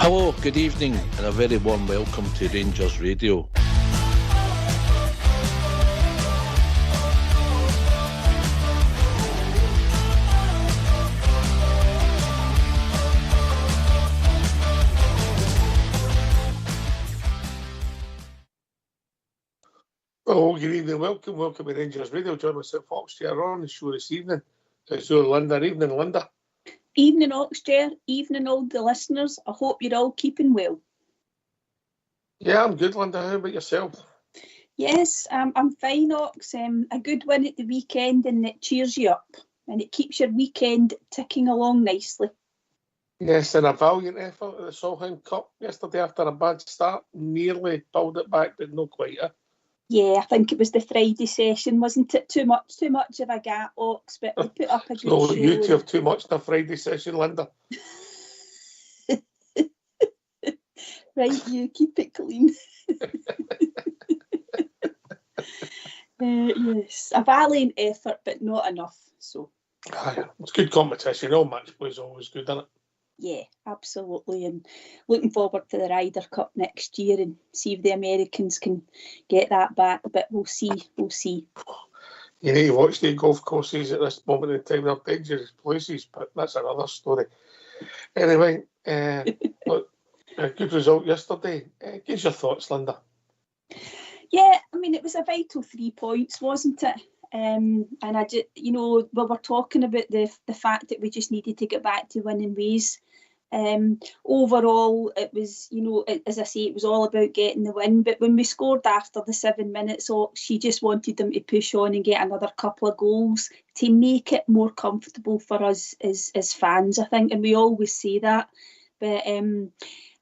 Hello, good evening, and a very warm welcome to Rangers Radio. Oh, good evening, welcome to Rangers Radio. Join myself, Fixture, on the show this evening. So, Linda, evening, Linda. Evening, Oxter. Evening, all the listeners. I hope you're all keeping well. Yeah, I'm good, Linda. How about yourself? Yes, I'm fine, Ox. A good win at the weekend, and it cheers you up, and it keeps your weekend ticking along nicely. Yes, and a valiant effort at the Solheim Cup yesterday after a bad start. Nearly pulled it back, but not quite. Yeah, I think it was the Friday session, wasn't it? Too much of a gap, Ox, but we put up a good show. You two have too much in a Friday session, Linda. Right, you keep it clean. Yes, a valiant effort, but not enough. So it's good competition. All match play is always good, isn't it? Yeah, absolutely. And looking forward to the Ryder Cup next year and see if the Americans can get that back. But we'll see. You need to watch the golf courses at this moment in time. They're dangerous places, but that's another story. Anyway, look, a good result yesterday. Give us your thoughts, Linda. Yeah, I mean, it was a vital 3 points, wasn't it? And I just, we were talking about the fact that we just needed to get back to winning ways. Overall, it was, as I say, it was all about getting the win. But when we scored after the 7 minutes, she just wanted them to push on and get another couple of goals to make it more comfortable for us as fans, I think. And we always say that. But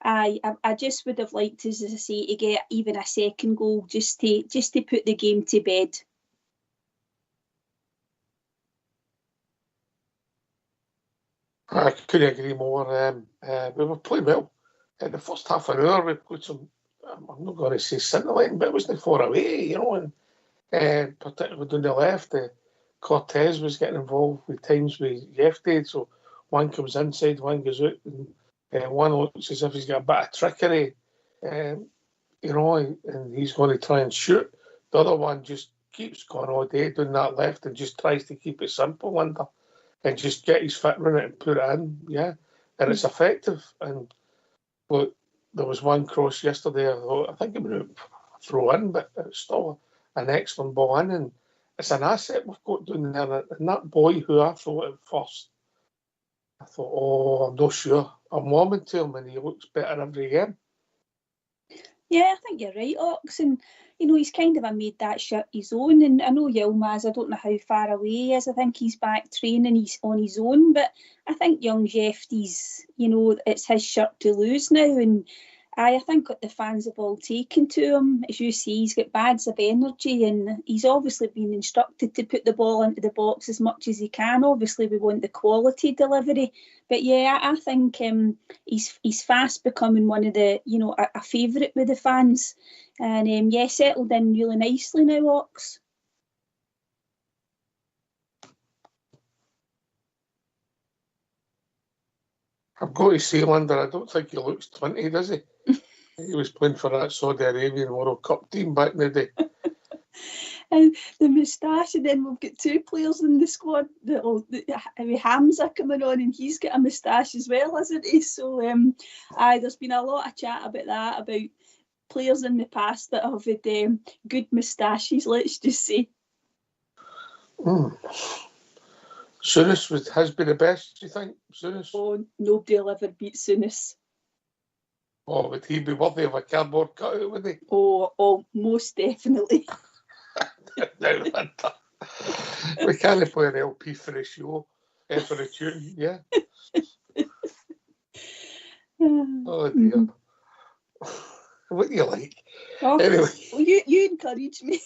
I just would have liked, as I say, to get even a second goal just to put the game to bed. I couldn't agree more. We were playing well. In the first half an hour, we played some, I'm not going to say scintillating, but it wasn't far away, and particularly down the left, Cortez was getting involved with times with Jefted, so one comes inside, one goes out, and one looks as if he's got a bit of trickery, and he's going to try and shoot. The other one just keeps going all day down that left and just tries to keep it simple, and just get his foot in it and put it in, yeah. And it's effective. And look, there was one cross yesterday, I think it was a throw in, but it's still an excellent ball in. And it's an asset we've got down there. And that boy who I thought at first, I thought, I'm not sure. I'm warming to him and he looks better every game. Yeah, I think you're right, Ox. And, he's kind of made that shirt his own. And I know Yilmaz, I don't know how far away he is. I think he's back training, he's on his own. But I think young Jefty's, it's his shirt to lose now. And I think what the fans have all taken to him, as you see, he's got bags of energy and he's obviously been instructed to put the ball into the box as much as he can. Obviously, we want the quality delivery. But yeah, I think he's fast becoming one of the, a favourite with the fans. And settled in really nicely now, Ox. I've got to say, Linda, I don't think he looks 20, does he? He was playing for that Saudi Arabian World Cup team back in the day. And the moustache, and then we've got two players in the squad. Hamza coming on, and he's got a moustache as well, hasn't he? So, there's been a lot of chat about that, about players in the past that have had good moustaches, let's just say. Souness has been the best, do you think? Souness? Oh, nobody will ever beat Souness. Oh, would he be worthy of a cardboard cutout, would he? Oh, most definitely. Now, we can't play an LP for a show, for a tune, yeah. Oh dear. What do you like? Oh, anyway. Well, you encourage me.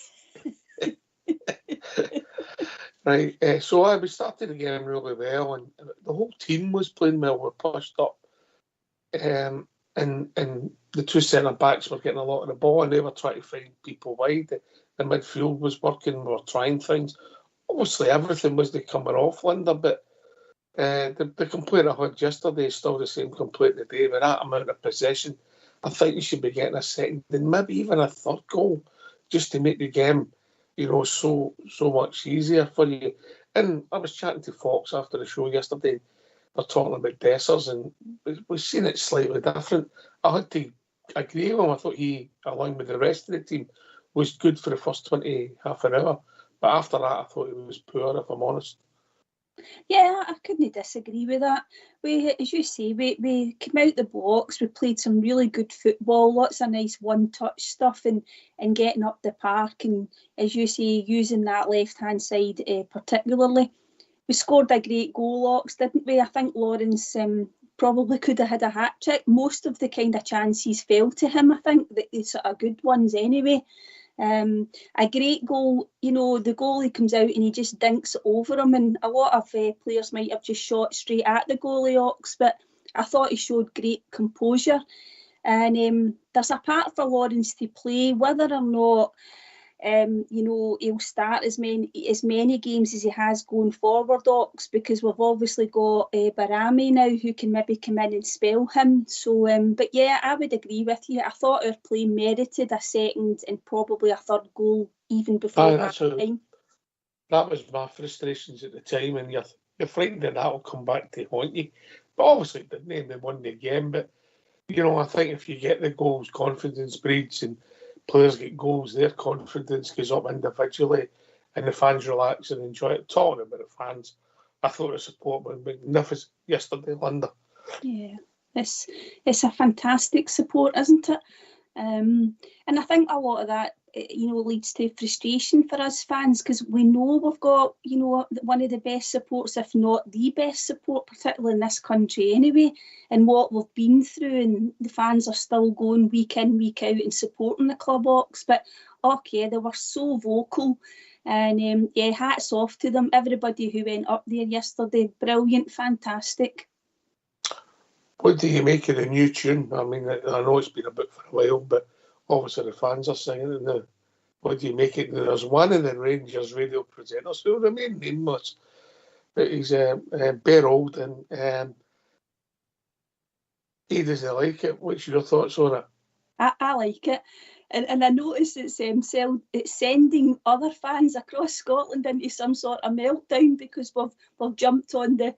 Right, so we started again really well, and the whole team was playing well. We're pushed up, and the two centre backs were getting a lot of the ball, and they were trying to find people wide. The midfield was working. We were trying things. Obviously, everything was coming off, Linda, but The complaint I had yesterday is still the same complaint today. With that amount of possession, I think you should be getting a second and maybe even a third goal just to make the game, so much easier for you. And I was chatting to Fox after the show yesterday. They're talking about Dessers, and we've seen it slightly different. I had to agree with him. I thought he, along with the rest of the team, was good for the first half an hour. But after that, I thought he was poor, if I'm honest. Yeah, I couldn't disagree with that. As you say, we came out the box, we played some really good football, lots of nice one-touch stuff and getting up the park and, as you say, using that left-hand side particularly. We scored a great goal, Ox, didn't we? I think Lawrence probably could have had a hat-trick. Most of the kind of chances fell to him, I think, the sort of good ones anyway. A great goal, the goalie comes out and he just dinks it over him, and a lot of players might have just shot straight at the goalie, Ox, but I thought he showed great composure. And there's a part for Lawrence to play, whether or not he'll start as many games as he has going forward, Ox, because we've obviously got Barami now who can maybe come in and spell him. So, but yeah, I would agree with you. I thought our play merited a second and probably a third goal even before that time. That was my frustrations at the time, and you're frightened that will come back to haunt you. But obviously, it didn't. They won the game. But I think if you get the goals, confidence breeds, and players get goals, their confidence goes up individually, and the fans relax and enjoy it. Talking about the fans, I thought the support was magnificent yesterday, Linda. Yeah, it's a fantastic support, isn't it? And I think a lot of that, leads to frustration for us fans, because we know we've got, one of the best supports, if not the best support, particularly in this country anyway, and what we've been through, and the fans are still going week in, week out and supporting the club, Ox. But, they were so vocal, and hats off to them. Everybody who went up there yesterday, brilliant, fantastic. What do you make of the new tune? I mean, I know it's been a bit for a while, but obviously the fans are singing it now. What do you make it? There's one of the Rangers radio presenters who remain nameless, but he's bare old, and he doesn't like it. What's your thoughts on it? I like it. And I noticed it's sending other fans across Scotland into some sort of meltdown because we've jumped on the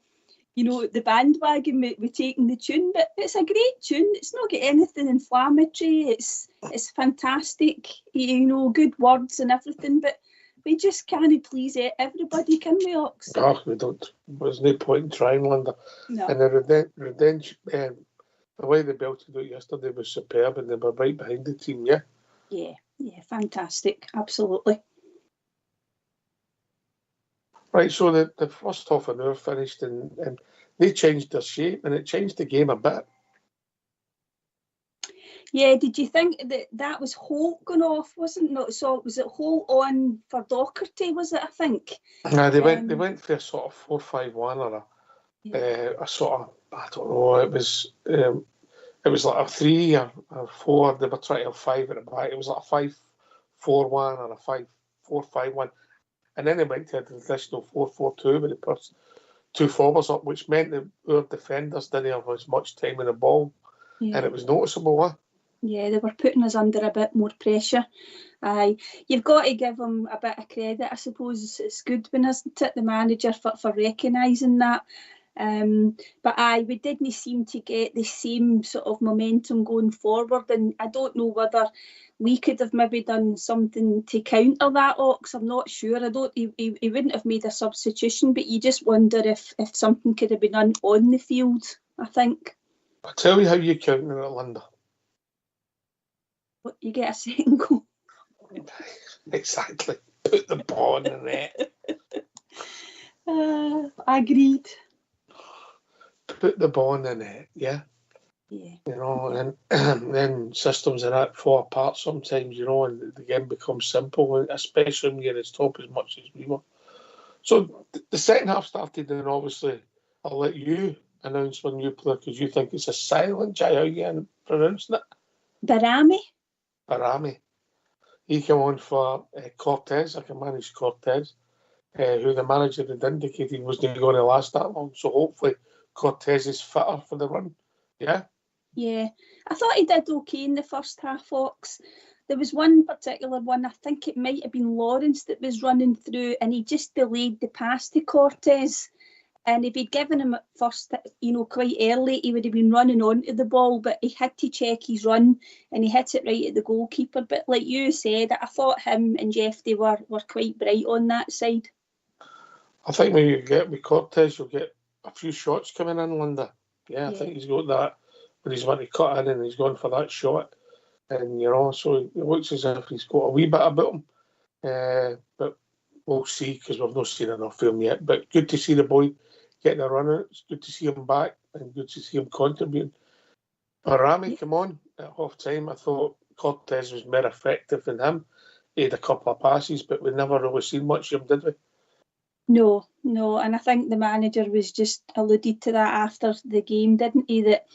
bandwagon with taking the tune, but it's a great tune. It's not got anything inflammatory. It's fantastic, good words and everything, but we just can't please everybody, can we, Ox? Oh, we don't. There's no point in trying, Linda. No. And the the way they belted out yesterday was superb, and they were right behind the team, yeah? Yeah, fantastic, absolutely. Right, so the first half an hour finished, and they changed their shape, and it changed the game a bit. Yeah, did you think that was Holt going off, wasn't it? So was it Holt on for Docherty, was it, I think? Nah, they went for a sort of 4-5-1 or a sort of, I don't know, it was like a 3 or 4. They were trying to have 5 at the back. It was like a 5-4-1 or a 5-4-5-1. And then they went to a traditional 4-4-2 with the 2 forwards up, which meant that our defenders didn't have as much time in the ball. Yeah. And it was noticeable, huh? Yeah, they were putting us under a bit more pressure. You've got to give them a bit of credit, I suppose. It's good when, isn't it, the manager for recognising that. But we didn't seem to get the same sort of momentum going forward, and I don't know whether we could have maybe done something to counter that, Ox. I'm not sure. He wouldn't have made a substitution, but you just wonder if something could have been done on the field, I think. I'll tell you how you counter it, Linda. What, you get a second goal? Exactly. Put the ball in the net. Agreed. Put the ball in the net, yeah? Yeah. And then systems and that fall apart sometimes, and the game becomes simple, especially when you're at the top as much as we were. So the second half started, and obviously I'll let you announce when you play, because you think it's a silent J. How you pronouncing it? Barami. He came on for Cortez. I can manage Cortez. who the manager had indicated wasn't going to last that long. So hopefully Cortez is fitter for the run. Yeah? Yeah. I thought he did okay in the first half, Ox. There was one particular one, I think it might have been Lawrence that was running through, and he just delayed the pass to Cortez. And if he'd given him at first, quite early, he would have been running onto the ball, but he had to check his run and he hit it right at the goalkeeper. But like you said, I thought him and Jeffrey were quite bright on that side. I think when you get with Cortez, you'll get a few shots coming in, Linda. Yeah, I think he's got that when he's wanting to cut in and he's gone for that shot. And, so it looks as if he's got a wee bit about him. But we'll see, because we've not seen enough of him yet. But good to see the boy getting a run out. It's good to see him back and good to see him contributing. Rami, come on, at half time, I thought Cortez was more effective than him. He had a couple of passes, but we never really seen much of him, did we? No, and I think the manager was just alluded to that after the game, didn't he? That,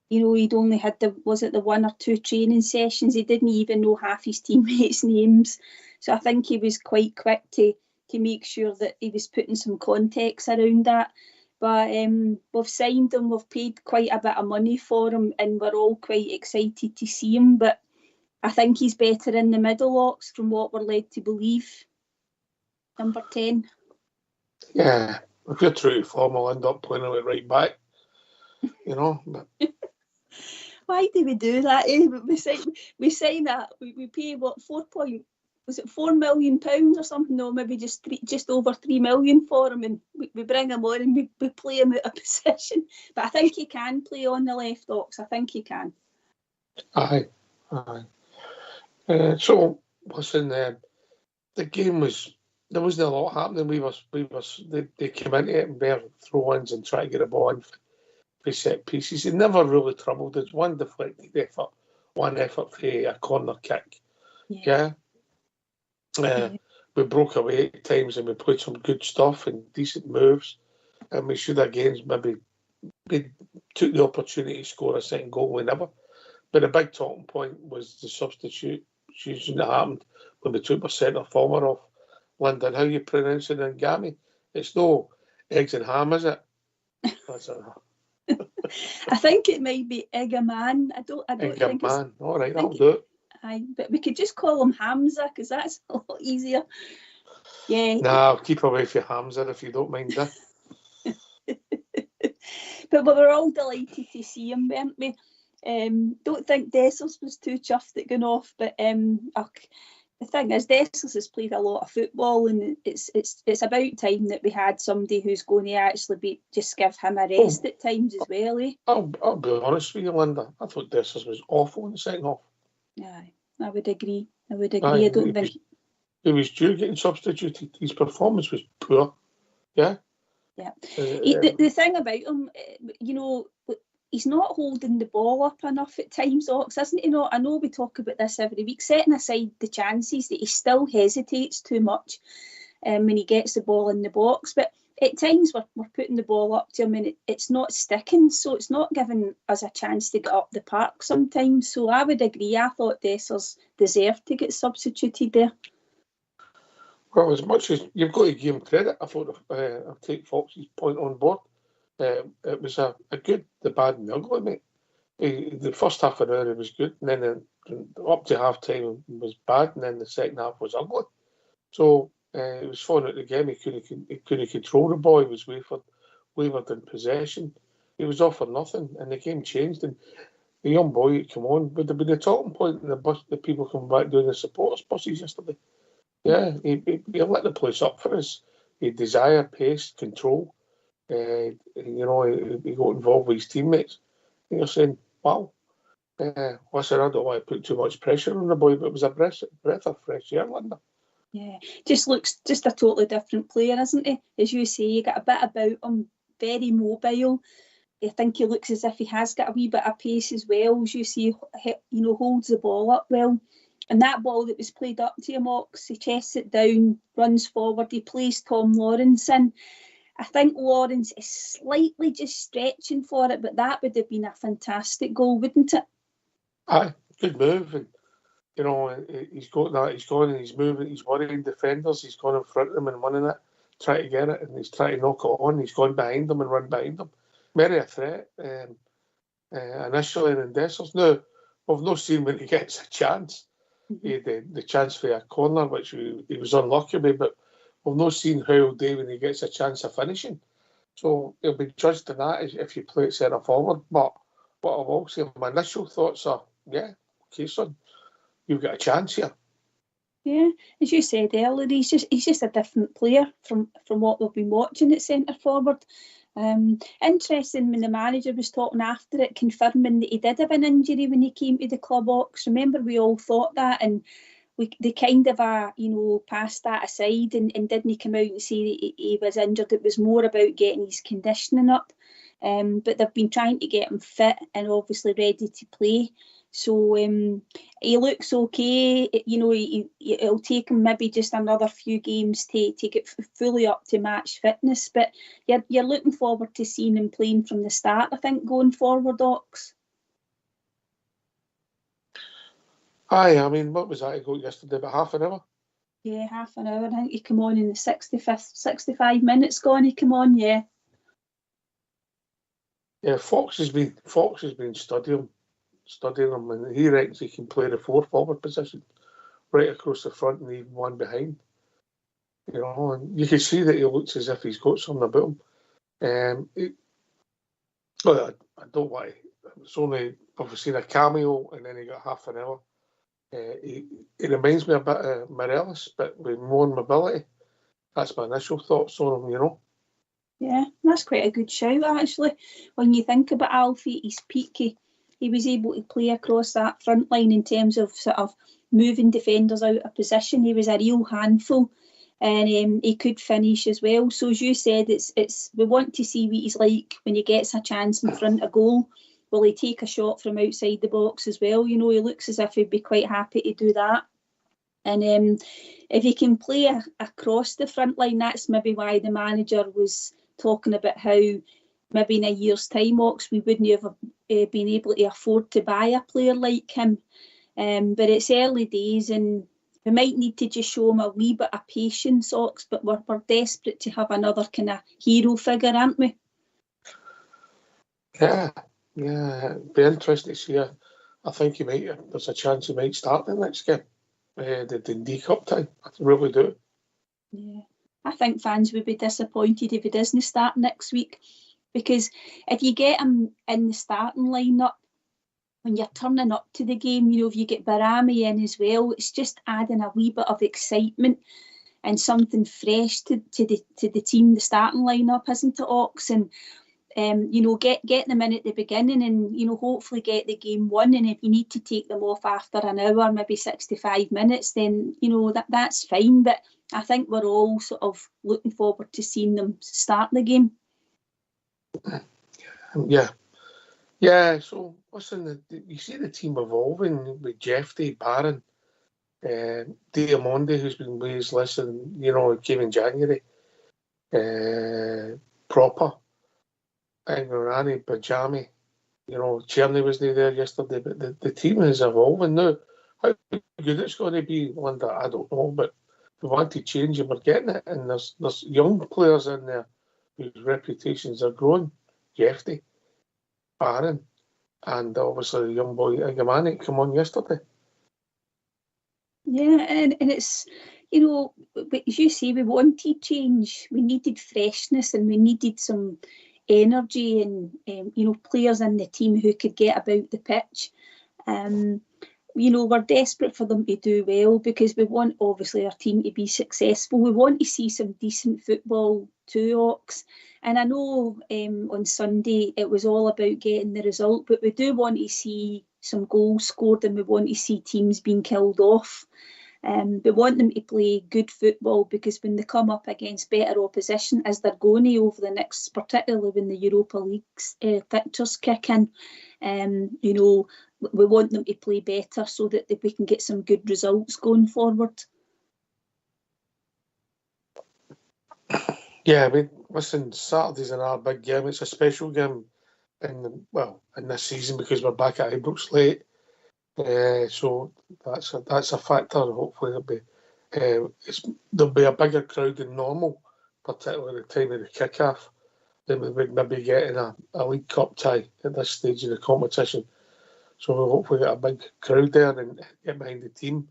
he'd only had the 1 or 2 training sessions. He didn't even know half his teammates' names. So I think he was quite quick to make sure that he was putting some context around that. But we've signed him, we've paid quite a bit of money for him, and we're all quite excited to see him. But I think he's better in the middle, Ox, from what we're led to believe. Number 10. Yeah, if you're true to form, I'll end up playing it right back. But why do we do that? We sign that. We pay what, £4 million or something? No, maybe just over 3 million for him, and we bring him on and we play him out of position. But I think he can play on the left, Ox. I think he can. Aye. So listen, the game was. There wasn't a lot happening. They came into it and bare throw-ins and try to get a ball in for set pieces. It never really troubled us. One deflected effort, one effort for a corner kick. Yeah. We broke away at times and we played some good stuff and decent moves. And we should have again maybe took the opportunity to score a second goal. We never. But the big talking point was the substitution that happened when we took our centre forward off. London, how you pronounce it, Ngami? It's no eggs and ham, is it? I think it might be Eggaman. I don't think it's... All right, I'll do it. Aye, but we could just call him Hamza, because that's a lot easier. Yeah. Nah, I'll keep away from Hamza if you don't mind that. But we were all delighted to see him, weren't we? Don't think Dessers was too chuffed at going off, but the thing is, Dessers has played a lot of football, and it's about time that we had somebody who's going to actually just give him a rest at times as well. I'll be honest with you, Linda. I thought Dessers was awful in the second half. Aye, I would agree. Aye, I don't think he was due getting substituted. His performance was poor. Yeah. Yeah. The thing about him, he's not holding the ball up enough at times, Ox, isn't he? I know we talk about this every week, setting aside the chances, that he still hesitates too much when he gets the ball in the box. But at times we're putting the ball up to him and it's not sticking, so it's not giving us a chance to get up the park sometimes. So I would agree. I thought Dessers deserved to get substituted there. Well, as much as you've got to give him credit, I thought I'll take Fox's point on board. It was a good, the bad and the ugly, mate. The first half an hour it was good, and then up to half time was bad, and then the second half was ugly. So it was falling out the game. He couldn't control the ball. He was wavered in possession. He was off for nothing, and the game changed. And the young boy, come on, would have been the talking point in the bus. The people coming back doing the supporters buses yesterday. Yeah, he lit the place up for us. He had desire, pace, control. He got involved with his teammates. And you're saying, wow. Listen, I don't want to put too much pressure on the boy, but it was a breath of fresh air, Linda. Yeah, just looks just a totally different player, isn't he? As you say, you got a bit about him, very mobile. I think he looks as if he has got a wee bit of pace as well. As you see, holds the ball up well. And that ball that was played up to him, Ox, he chests it down, runs forward, he plays Tom Lawrence in. I think Lawrence is slightly just stretching for it, but that would have been a fantastic goal, wouldn't it? Aye, good move. And, he's got that, he's gone and he's moving, he's worrying defenders, he's gone in front of them and winning it. trying to get it and he's trying to knock it on. He's gone behind them and run behind them. Very a threat initially in Dessers. Now, we've not seen when he gets a chance. He had the chance for a corner, which he was unlucky with, but we've not seen how he'll do when he gets a chance of finishing. So he'll be judged on that if you play it centre forward. But what I will say, my initial thoughts are, yeah, okay, son, you've got a chance here. Yeah, as you said earlier, he's just a different player from what we've been watching at centre forward. Interesting when the manager was talking after it, confirming that he did have an injury when he came to the club, Ox. Remember, we all thought that, and they kind of passed that aside and didn't come out and say that he was injured. It was more about getting his conditioning up. But they've been trying to get him fit and obviously ready to play. So he looks okay. It'll take him maybe just another few games to get fully up to match fitness. But you're looking forward to seeing him playing from the start, I think, going forward, Ox. Aye, I mean, what was that he got yesterday? About half an hour? Yeah, half an hour. I think he came on in the 65 minutes gone. He came on, yeah. Yeah, Fox has been studying him, and he reckons he can play the 4-forward position right across the front and even one behind. And you can see that he looks as if he's got something about him. I don't want to. It's only I've seen a cameo and then he got half an hour. He reminds me a bit of Morelos, but with more mobility. That's my initial thoughts on him, Yeah, that's quite a good shout, actually. When you think about Alfie at his peak, he was able to play across that front line in terms of sort of moving defenders out of position. He was a real handful, and he could finish as well. So as you said, it's we want to see what he's like when he gets a chance in front of goal. Will he take a shot from outside the box as well? He looks as if he'd be quite happy to do that. And if he can play across the front line, that's maybe why the manager was talking about how maybe in a year's time, Ox, we wouldn't have been able to afford to buy a player like him. But it's early days and we might need to just show him a wee bit of patience, Ox, but we're desperate to have another kind of hero figure, aren't we? Yeah, it'd be interesting to see. I think there's a chance he might start the next game, the Dundee Cup time. I really do. Yeah, I think fans would be disappointed if he doesn't start next week, because if you get him in the starting lineup when you're turning up to the game, if you get Barami in as well, it's just adding a wee bit of excitement and something fresh to the team, the starting lineup, isn't it, Ox? And get them in at the beginning and, hopefully get the game won. And if you need to take them off after an hour, maybe 65 minutes, then, that's fine. But I think we're all sort of looking forward to seeing them start the game. Yeah. So, listen, you see the team evolving with Jeffrey, Barron, Diamondi, who's been with us less than, came in January. Proper. Ingorani, Bajami, Cherny wasn't there yesterday, but the team is evolving now. How good it's going to be, Linda, I don't know, but we want to change and we're getting it. And there's young players in there whose reputations are growing. Jeffrey, Barron, and obviously the young boy Ingorani come on yesterday. Yeah, and it's, as you say, we wanted change. We needed freshness and we needed some energy and players in the team who could get about the pitch. We're desperate for them to do well because we want obviously our team to be successful. We want to see some decent football too, Ox. And I know on Sunday it was all about getting the result, but we do want to see some goals scored and we want to see teams being killed off. We want them to play good football because when they come up against better opposition, as they're going to over the next, particularly when the Europa League's fixtures kick in, we want them to play better so that we can get some good results going forward. Yeah, listen, Saturday's another big game. It's a special game in this season because we're back at Ibrox late. So that's a factor. Hopefully there'll be a bigger crowd than normal, particularly the time of the kick-off, then we would maybe get in a League Cup tie at this stage of the competition. So we'll hopefully get a big crowd there and get behind the team.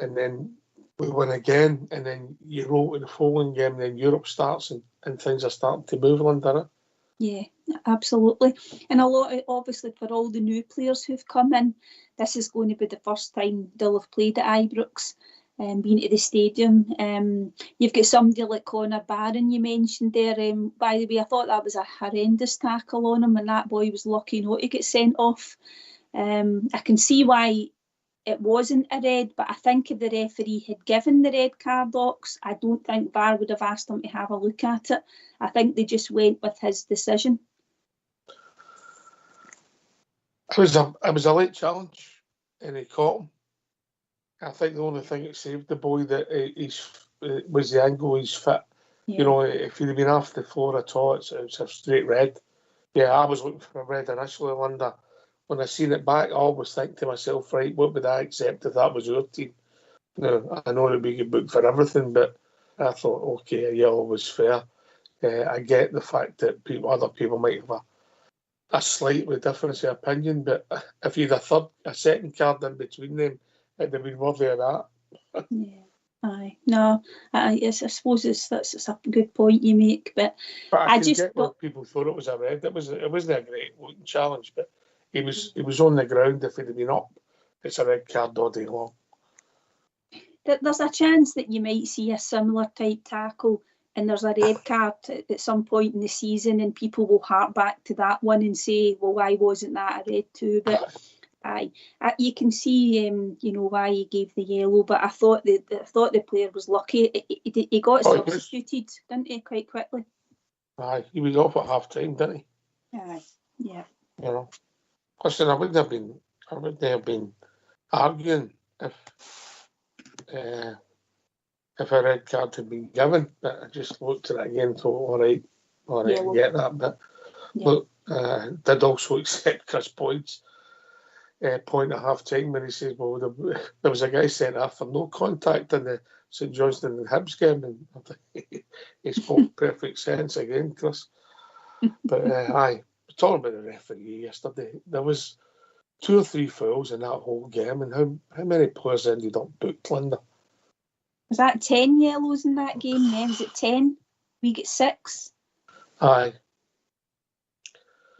And then we win again, and then you roll to the following game, and then Europe starts and things are starting to move, Linda. Yeah, absolutely. And a lot, obviously, for all the new players who've come in, this is going to be the first time they'll have played at Ibrox, been to the stadium. You've got somebody like Connor Barron, you mentioned there. By the way, I thought that was a horrendous tackle on him, and that boy was lucky not to get sent off. I can see why it wasn't a red, but I think if the referee had given the red card, Ox, I don't think VAR would have asked him to have a look at it. I think they just went with his decision. It was a late challenge, and he caught him. I think the only thing that saved the boy that was the angle, he's fit. Yeah. You know, if he'd have been off the floor at all, it's a straight red. Yeah, I was looking for a red initially, Linda. When I seen it back, I always think to myself, right, what would I accept if that was your team? Now, I know that we get booked for everything, but I thought, okay, a yellow was fair. I get the fact that other people might have a slightly difference of opinion, but if you had a second card in between them, it'd have been worthy of that. Yeah, aye. No, I suppose that's a good point you make, but I just get what people thought it was a red. It wasn't a great looking challenge, but he was on the ground. If he'd have been up, it's a red card all day long. There's a chance that you might see a similar type tackle and there's a red card at some point in the season, and people will hark back to that one and say, well, why wasn't that a red too? But you can see, why he gave the yellow. But I thought the player was lucky. He got substituted, didn't he, quite quickly? Aye, he was off at half time, didn't he? Aye, yeah. You know, listen, I wouldn't have been arguing if a red card had been given, but I just looked at it again and thought, all right, I get that. But look, did also accept Chris Boyd's point at half time when he says, well, there was a guy sent off for no contact in the St Johnstone and Hibs game, and I think he spoke perfect sense again, Chris. But aye, talking about the referee yesterday, there was 2 or 3 fouls in that whole game, and how many players ended up booked, Linda? Was that 10 yellows in that game then? Was it 10? We get 6? Aye.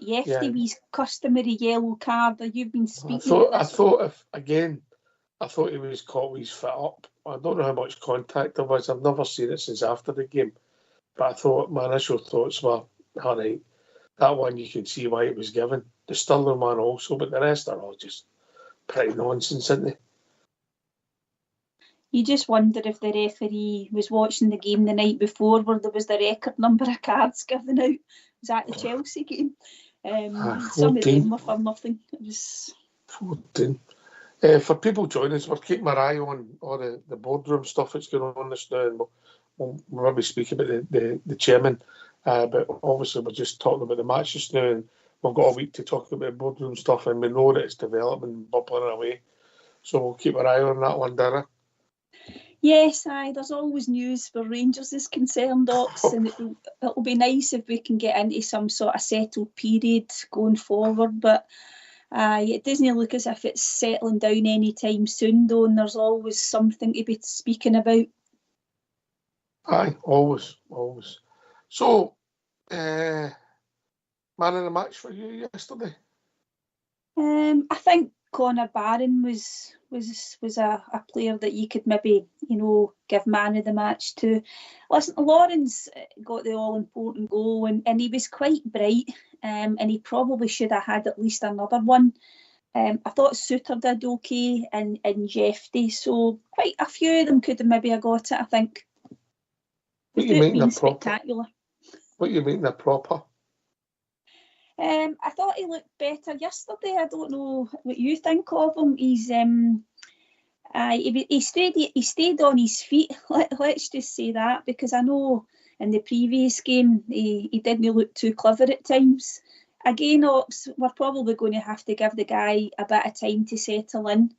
Yefty's customary yellow card that you've been speaking I thought he was caught with his foot up. I don't know how much contact there was. I've never seen it since after the game. But I thought my initial thoughts were, all right, that one you can see why it was given. The Stirling one also, but the rest are all just pretty nonsense, isn't they? You just wonder if the referee was watching the game the night before where there was the record number of cards given out. Was that the Chelsea game? Some of them were for nothing. It was 14. For people joining us, we're keeping our eye on all the boardroom stuff that's going on this now, and we'll maybe speak about the chairman. But obviously, we're just talking about the match just now, and we've got a week to talk about boardroom stuff, and we know that it's developing and bubbling away. So we'll keep our eye on that one, Dara. Yes, there's always news where Rangers is concerned, Ox, and it'll be nice if we can get into some sort of settled period going forward, but it doesn't look as if it's settling down anytime soon, though, and there's always something to be speaking about. Aye, always. So, man of the match for you yesterday? I think Connor Barron was a player that you could maybe, give man of the match to. Listen, Lawrence got the all-important goal and he was quite bright, and he probably should have had at least another one. I thought Suter did okay and Jefty, so quite a few of them could have maybe got it, I think. What you mean spectacular. What you mean they're proper? I thought he looked better yesterday. I don't know what you think of him. He's he stayed on his feet. Let's just say that, because I know in the previous game he didn't look too clever at times. Again, we're probably going to have to give the guy a bit of time to settle in.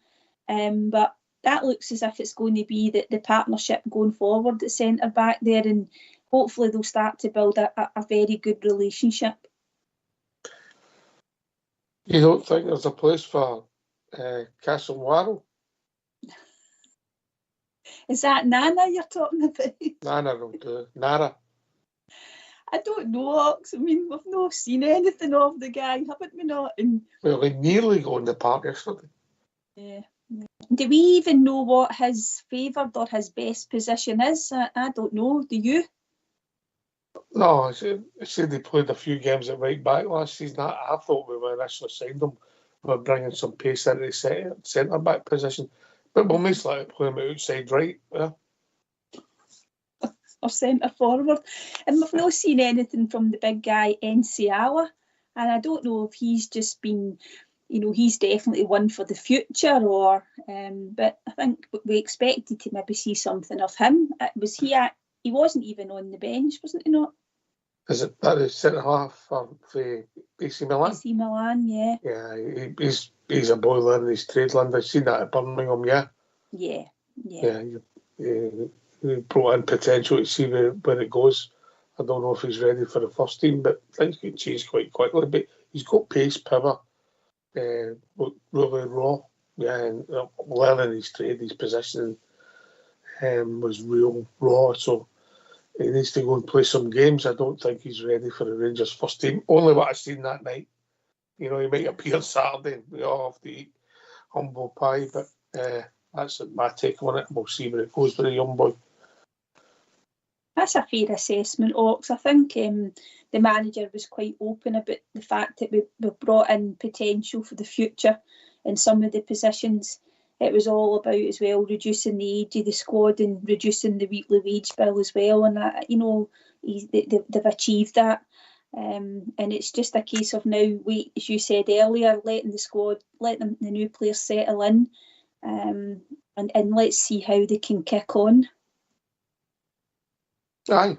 But that looks as if it's going to be the partnership going forward at centre back there, and hopefully they'll start to build a very good relationship. You don't think there's a place for Castle Warrell? Is that Nana you're talking about? Nana will do. Nara. I don't know, Ox. I mean, we've not seen anything of the guy, haven't we not? And Well, he nearly got in the park yesterday. yeah. Do we even know what his favoured or his best position is? I don't know. Do you? No, I said he played a few games at right back last season. I thought we were initially signed him. We were bringing some pace into the centre back position. But we'll most likely play him outside right. Yeah. Or centre forward. And we've not seen anything from the big guy, Enciala. And I don't know if he's just been, he's definitely one for the future or, but I think we expected to maybe see something of him. He wasn't even on the bench, wasn't he not? Is it that is centre half for AC Milan? AC Milan, yeah. Yeah, he's a boiler in his trade land. I've seen that at Birmingham, yeah. Yeah. He brought in potential to see where it goes. I don't know if he's ready for the first team, but things can change quite quickly. But he's got pace, power, really raw. Yeah, and learning his trade, his positioning was real raw. So he needs to go and play some games. I don't think he's ready for the Rangers first team. Only what I seen that night. He might appear Saturday and we all have to eat humble pie, but that's my take on it. We'll see where it goes with the young boy. That's a fair assessment, Ox. I think the manager was quite open about the fact that we brought in potential for the future in some of the positions. It was all about as well reducing the age of the squad and reducing the weekly wage bill as well. And they've achieved that. And it's just a case of now, as you said earlier, letting the new players settle in, and let's see how they can kick on. Aye.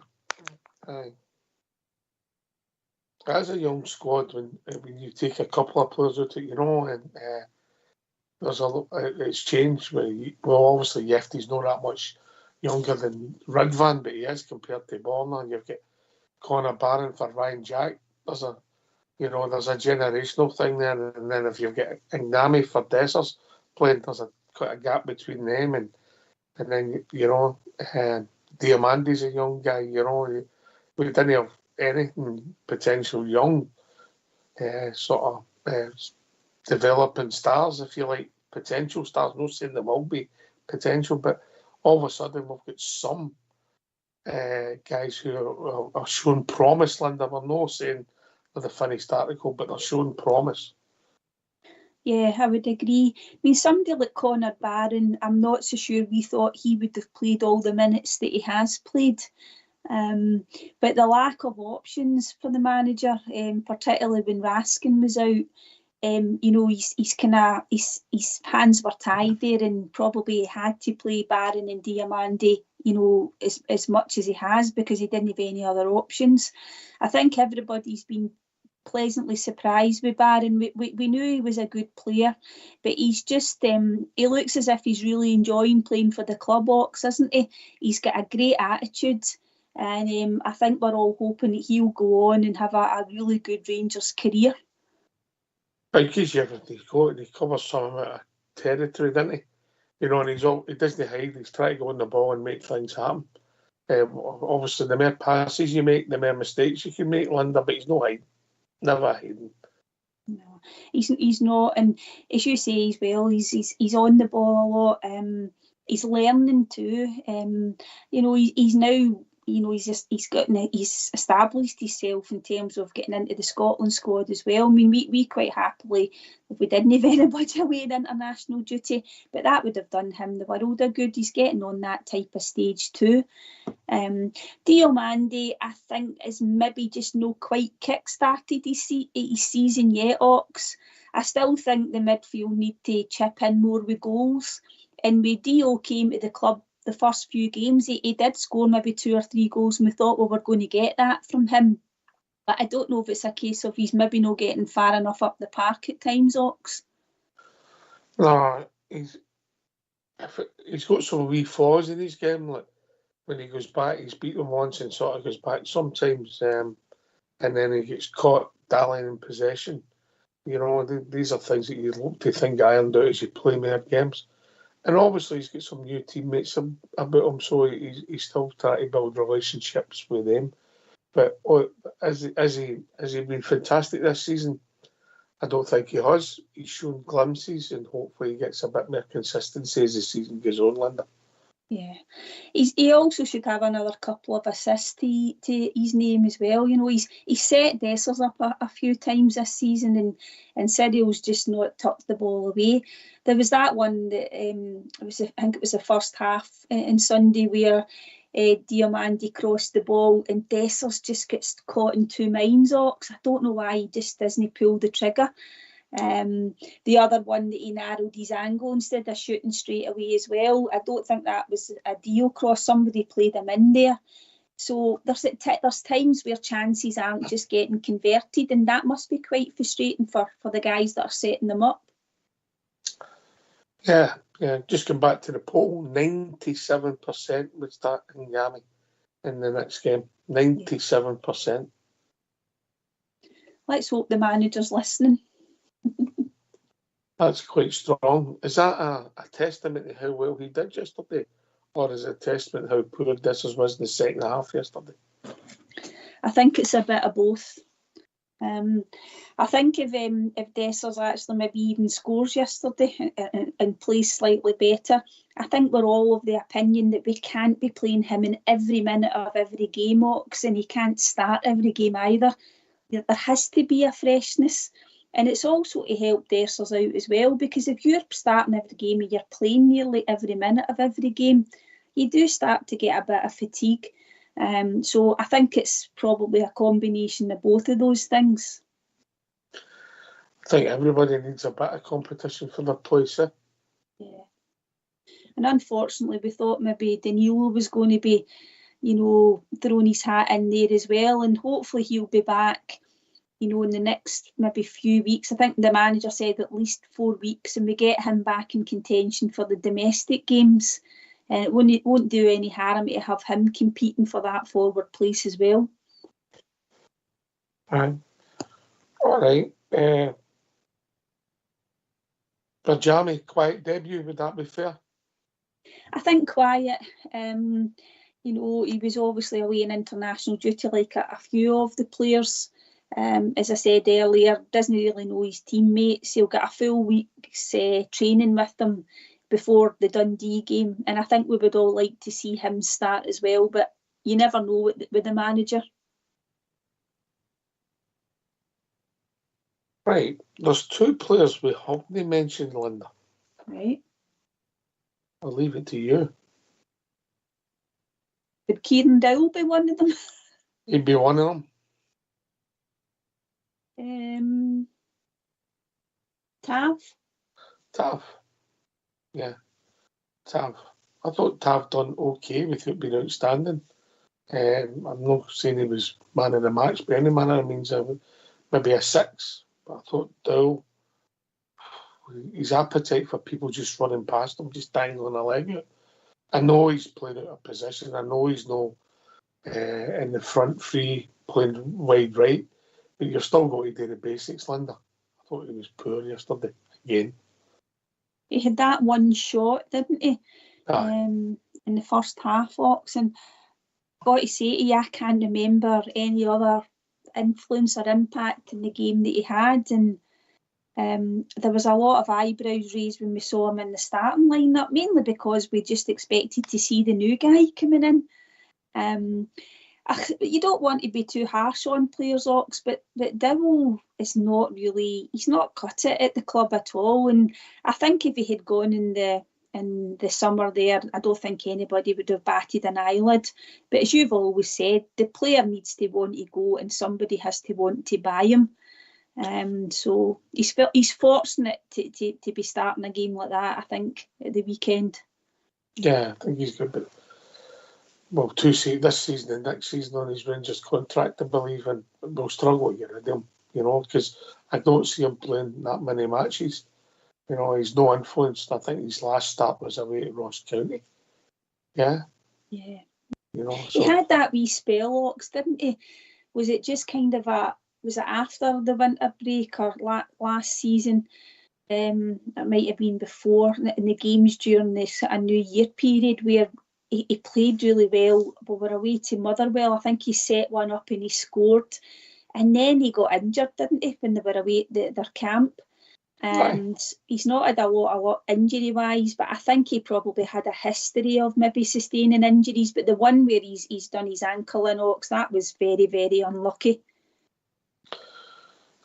As a young squad, when you take a couple of players out, and it's changed. Obviously Yefty's not that much younger than Ridvan, but he is compared to Borna. You've got Connor Barron for Ryan Jack. There's a generational thing there, and then if you've got Ignami for Dessers playing, there's quite a gap between them, and then Diamandi's a young guy. We didn't have anything potential young, developing stars, if you like, potential stars. I'm not saying there will be potential, but all of a sudden we've got some guys who are showing promise, Linda. We're not saying with a finished article, but they're showing promise. Yeah, I would agree. I mean, somebody like Connor Barron, I'm not so sure we thought he would have played all the minutes that he has played. But the lack of options for the manager, particularly when Raskin was out, his hands were tied there, and probably had to play Barron and Diamandi, as much as he has, because he didn't have any other options. I think everybody's been pleasantly surprised with Barron. We knew he was a good player, but he's just he looks as if he's really enjoying playing for the club, Ox, isn't he? He's got a great attitude, and I think we're all hoping that he'll go on and have a really good Rangers career. I think he's everything he's got, and he covers some amount of territory, doesn't he? And he doesn't hide. He's trying to go on the ball and make things happen. Obviously, the more passes you make, the more mistakes you can make, Linda, but he's not hiding. Never hiding. No, he's not, and as you say as well, he's on the ball a lot. He's learning too. He's now. He's established himself in terms of getting into the Scotland squad as well. I mean, we quite happily, if we didn't have anybody away in international duty, but that would have done him the world of good. He's getting on that type of stage too. Diomande, I think, is maybe just not quite kick-started his season yet, Ox. I still think the midfield need to chip in more with goals. And when Dio came to the club the first few games, he did score maybe 2 or 3 goals, and we thought we were going to get that from him. But I don't know if it's a case of he's maybe not getting far enough up the park at times, Ox. No, he's got some wee flaws in his game. Like when he goes back, he's beat them once and sort of goes back sometimes, and then he gets caught dallying in possession. You know, these are things that you'd look to think ironed out as you play more games. And obviously he's got some new teammates about him, so he's still trying to build relationships with them. But has he been fantastic this season? I don't think he has. He's shown glimpses, and hopefully he gets a bit more consistency as the season goes on, Linda. Yeah, he also should have another couple of assists to his name as well. You know, he's set Dessers up a few times this season, and Cyril's just not tucked the ball away. There was that one that I think it was the first half in Sunday where Diamandi crossed the ball and Dessers just gets caught in two minds. Ox, I don't know why he just doesn't pull the trigger. The other one that he narrowed his angle instead of shooting straight away as well. I don't think that was a deal cross. Somebody played him in there. So there's times where chances aren't just getting converted, and that must be quite frustrating for the guys that are setting them up. Yeah. Just come back to the poll. 97% would start Ngami in the next game. 97%. Let's hope the manager's listening. That's quite strong. Is that a testament to how well he did yesterday? Or is it a testament to how poor Dessers was in the second half yesterday? I think it's a bit of both. I think if Dessers actually maybe even scores yesterday and plays slightly better, I think we're all of the opinion that we can't be playing him in every minute of every game, Ox, and he can't start every game either. There has to be a freshness. And it's also to help Dessers out as well, because if you're starting every game and you're playing nearly every minute of every game, you do start to get a bit of fatigue. So I think it's probably a combination of both of those things. I think everybody needs a bit of competition for their place, eh? Yeah. And unfortunately, we thought maybe Danilo was going to be, you know, throwing his hat in there as well, and hopefully he'll be back, you know, in the next maybe few weeks. I think the manager said at least 4 weeks, and we get him back in contention for the domestic games. And it won't do any harm to have him competing for that forward place as well. All right. Bajami, quiet debut, would that be fair? I think quiet. You know, he was obviously away in international duty like a few of the players. As I said earlier, doesn't really know his teammates. He'll get a full week's training with them before the Dundee game, and I think we would all like to see him start as well, but you never know with the manager. Right, there's two players we haven't mentioned, Linda. Right. I'll leave it to you. Would Kieran Dowell be one of them? He'd be one of them. Tav. Yeah. Tav. I thought Tav done okay without being outstanding. I'm not saying he was man of the match by any manner. It means maybe a 6. But I thought Dowell, his appetite for people just running past him, just dangling a leg out. I know he's playing out of position. I know he's not in the front three playing wide right. But you're still going to do the basics, Linda. I thought he was poor yesterday again. He had that one shot, didn't he? In the first half, Ox. And got to say to you, I can't remember any other influence or impact in the game that he had. And there was a lot of eyebrows raised when we saw him in the starting lineup, mainly because we just expected to see the new guy coming in. You don't want to be too harsh on players, Ox, but Dowell is not really, he's not cut it at the club at all. And I think if he had gone in the summer there, I don't think anybody would have batted an eyelid. But as you've always said, the player needs to want to go and somebody has to want to buy him. So he's fortunate to be starting a game like that, I think, at the weekend. Yeah, I think he's good, but this season and next season on his Rangers contract, I believe, and we'll struggle to get rid of him, because I don't see him playing that many matches. He's no influenced. I think his last start was away at Ross County. Yeah? Yeah. You know, he had that wee spell, Ox, didn't he? Was it just kind of was it after the winter break or last season? It might have been before, in the games during this New Year period, where he played really well. We were away to Motherwell. I think he set one up and he scored. And then he got injured, didn't he, when they were away at their camp? And he's not had a lot injury-wise, but I think he probably had a history of maybe sustaining injuries. But the one where he's done his ankle in, Ox, that was very, very unlucky.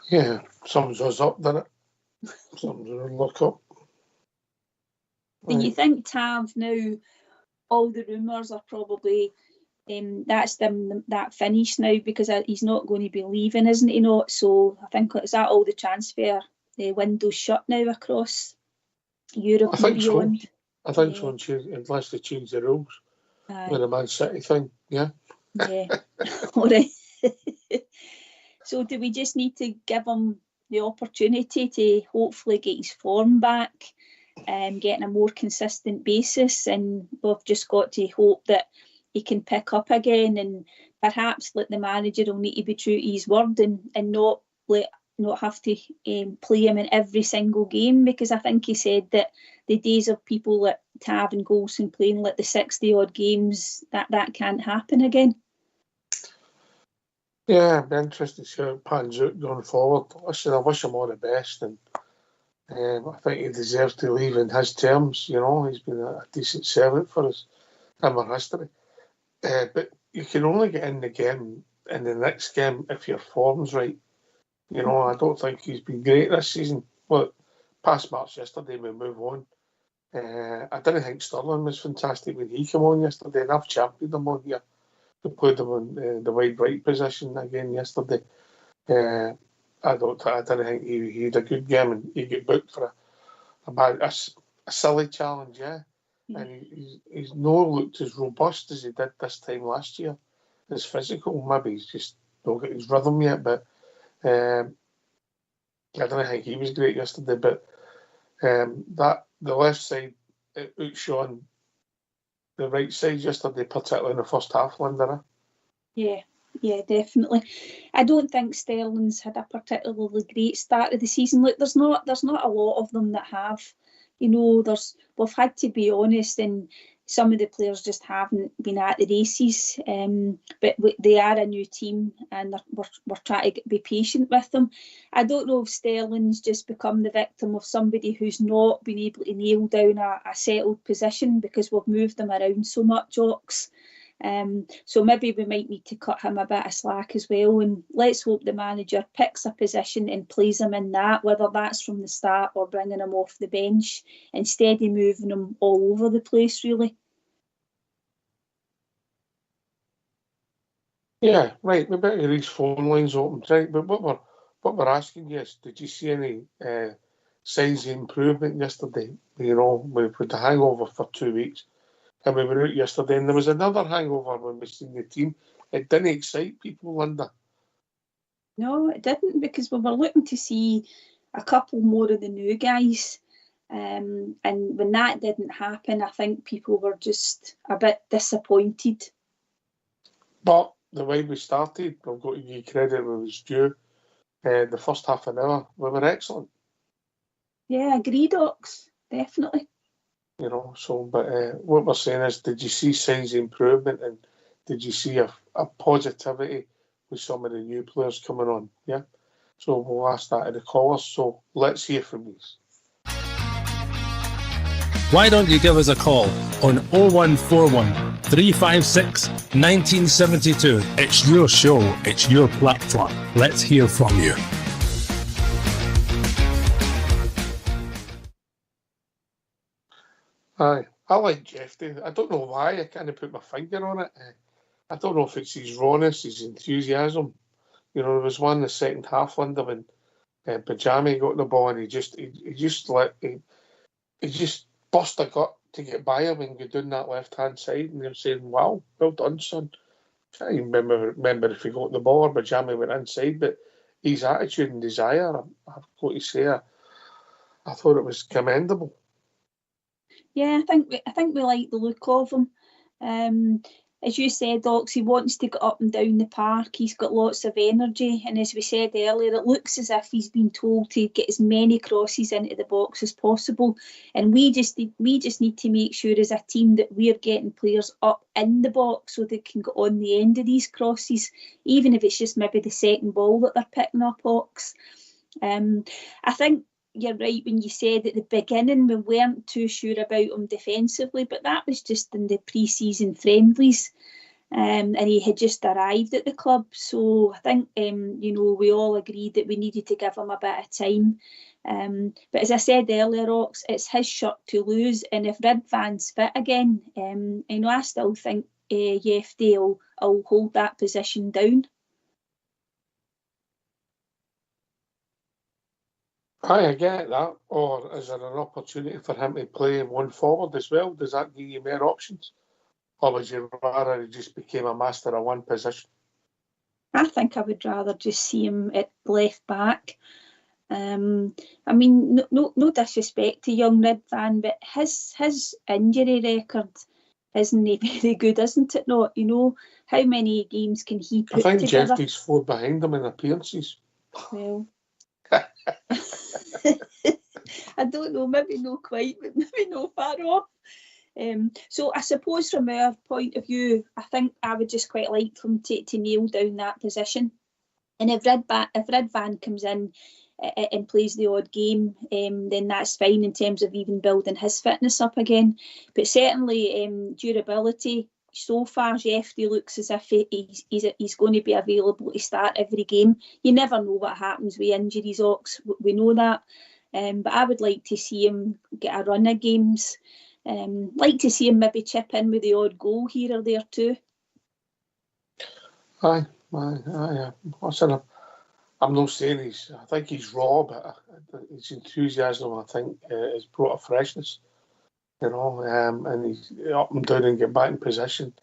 Yeah, something was up, didn't it? Something was look up. Do you think Tav now, all the rumours are probably that's that finish now, because he's not going to be leaving, isn't he not? So I think, is that all the transfer window shut now across Europe? I think so. Beyond? I think so, unless they change the rules. With the Man City thing, yeah. Yeah. All right. So do we just need to give him the opportunity to hopefully get his form back and get on a more consistent basis, and we've just got to hope that he can pick up again, and perhaps let the manager will need to be true to his word and not have to play him in every single game, because I think he said that the days of people like Tav and Golson playing like the 60 odd games, that can't happen again. Yeah, it'd be interesting to see how it pans out going forward. Listen, I wish him all the best, and I think he deserves to leave in his terms. You know, he's been a decent servant for us in our history. But you can only get in the next game, if your form's right. You know, I don't think he's been great this season. Well, past March yesterday, we move on. I didn't think Sterling was fantastic when he came on yesterday, and I've championed him on here. We played him on the wide right position again yesterday. I didn't think he had a good game, and he got booked for a silly challenge, yeah. And he's no looked as robust as he did this time last year. His physical, maybe he's just not got his rhythm yet, but I don't think he was great yesterday. But the left side outshone the right side yesterday, particularly in the first half, Linda. Yeah, definitely. I don't think Sterling's had a particularly great start of the season. Look, there's not a lot of them that have. You know, we've had to be honest, and some of the players just haven't been at the races. But they are a new team, and we're trying to be patient with them. I don't know if Sterling's just become the victim of somebody who's not been able to nail down a settled position, because we've moved them around so much, Ox. So maybe we might need to cut him a bit of slack as well, and let's hope the manager picks a position and plays him in that, whether that's from the start or bringing him off the bench, instead of moving him all over the place, really. Yeah, right. We better these phone lines open, right? But what we're asking you is, did you see any signs of improvement yesterday? You know, we've had the hangover for 2 weeks. And we were out yesterday, and there was another hangover when we seen the team. It didn't excite people, Linda. No, it didn't, because we were looking to see a couple more of the new guys. And when that didn't happen, I think people were just a bit disappointed. But the way we started, I've got to give credit where it was due. The first half an hour, we were excellent. Yeah, agreed, Ox. Definitely. You know, so, but what we're saying is, did you see signs of improvement, and did you see a positivity with some of the new players coming on? Yeah. So we'll ask that at the callers. So let's hear from these. Why don't you give us a call on 0141 356 1972? It's your show, it's your platform. Let's hear from you. Aye, I like Jeffy. I don't know why. I can't put my finger on it. I don't know if it's his rawness, his enthusiasm. You know, there was one in the second half, Linda, when Bajami got the ball, and he just bust a gut to get by him and go down that left hand side, and they're saying, "Wow, well done, son." I can't even remember if he got the ball or Bajami went inside, but his attitude and desire, I've got to say, I thought it was commendable. Yeah, I think we like the look of him. as you said, Ox, he wants to get up and down the park. He's got lots of energy, and as we said earlier, it looks as if he's been told to get as many crosses into the box as possible. And we just need to make sure as a team that we're getting players up in the box so they can get on the end of these crosses, even if it's just maybe the second ball that they're picking up, Ox. I think you're right when you said at the beginning we weren't too sure about him defensively, but that was just in the pre-season friendlies, and he had just arrived at the club. So I think we all agreed that we needed to give him a bit of time. But as I said earlier, Ox, it's his shirt to lose, and if Ridvan's fit again, I still think Yefty will hold that position down. I get that. Or is there an opportunity for him to play one forward as well? Does that give you more options? Or would you rather he just became a master of one position? I think I would rather just see him at left back. I mean, no disrespect to young Ridvan, but his injury record isn't very good, isn't it not? How many games can he put together? I think Jeffrey's 4 behind him in appearances. Well, I don't know, maybe not quite, but maybe not far off. So I suppose from our point of view, I think I would just quite like him to nail down that position. And if Ridvan comes in and plays the odd game, then that's fine in terms of even building his fitness up again. But certainly durability, so far Jeffrey looks as if he's going to be available to start every game. You never know what happens with injuries, Ox, we know that. But I would like to see him get a run of games. Like to see him maybe chip in with the odd goal here or there too. Aye. Listen, I'm not saying I think he's raw, but his enthusiasm, I think, has brought a freshness, and he's up and down and get back in position.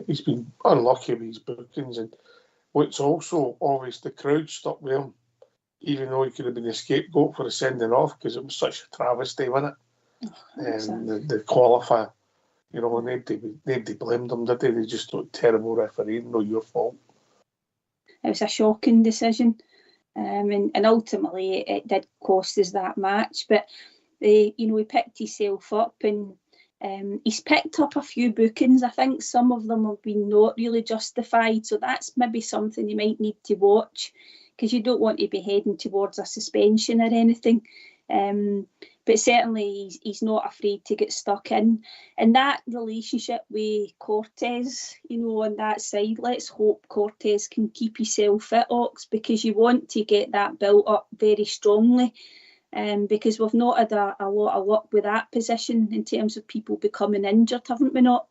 He's been unlucky with his bookings, and what's also obvious, the crowd stuck with him, even though he could have been a scapegoat for the sending off, because it was such a travesty, wasn't it? The qualifier, nobody blamed them, did they? They just thought terrible refereeing, no your fault. It was a shocking decision, and ultimately it did cost us that match. But he picked himself up, and he's picked up a few bookings. I think some of them have been not really justified, so that's maybe something you might need to watch, because you don't want to be heading towards a suspension or anything. But certainly he's not afraid to get stuck in. And that relationship with Cortez, on that side, let's hope Cortez can keep himself fit, Ox, because you want to get that built up very strongly. Because we've not had a lot of luck with that position in terms of people becoming injured, haven't we not?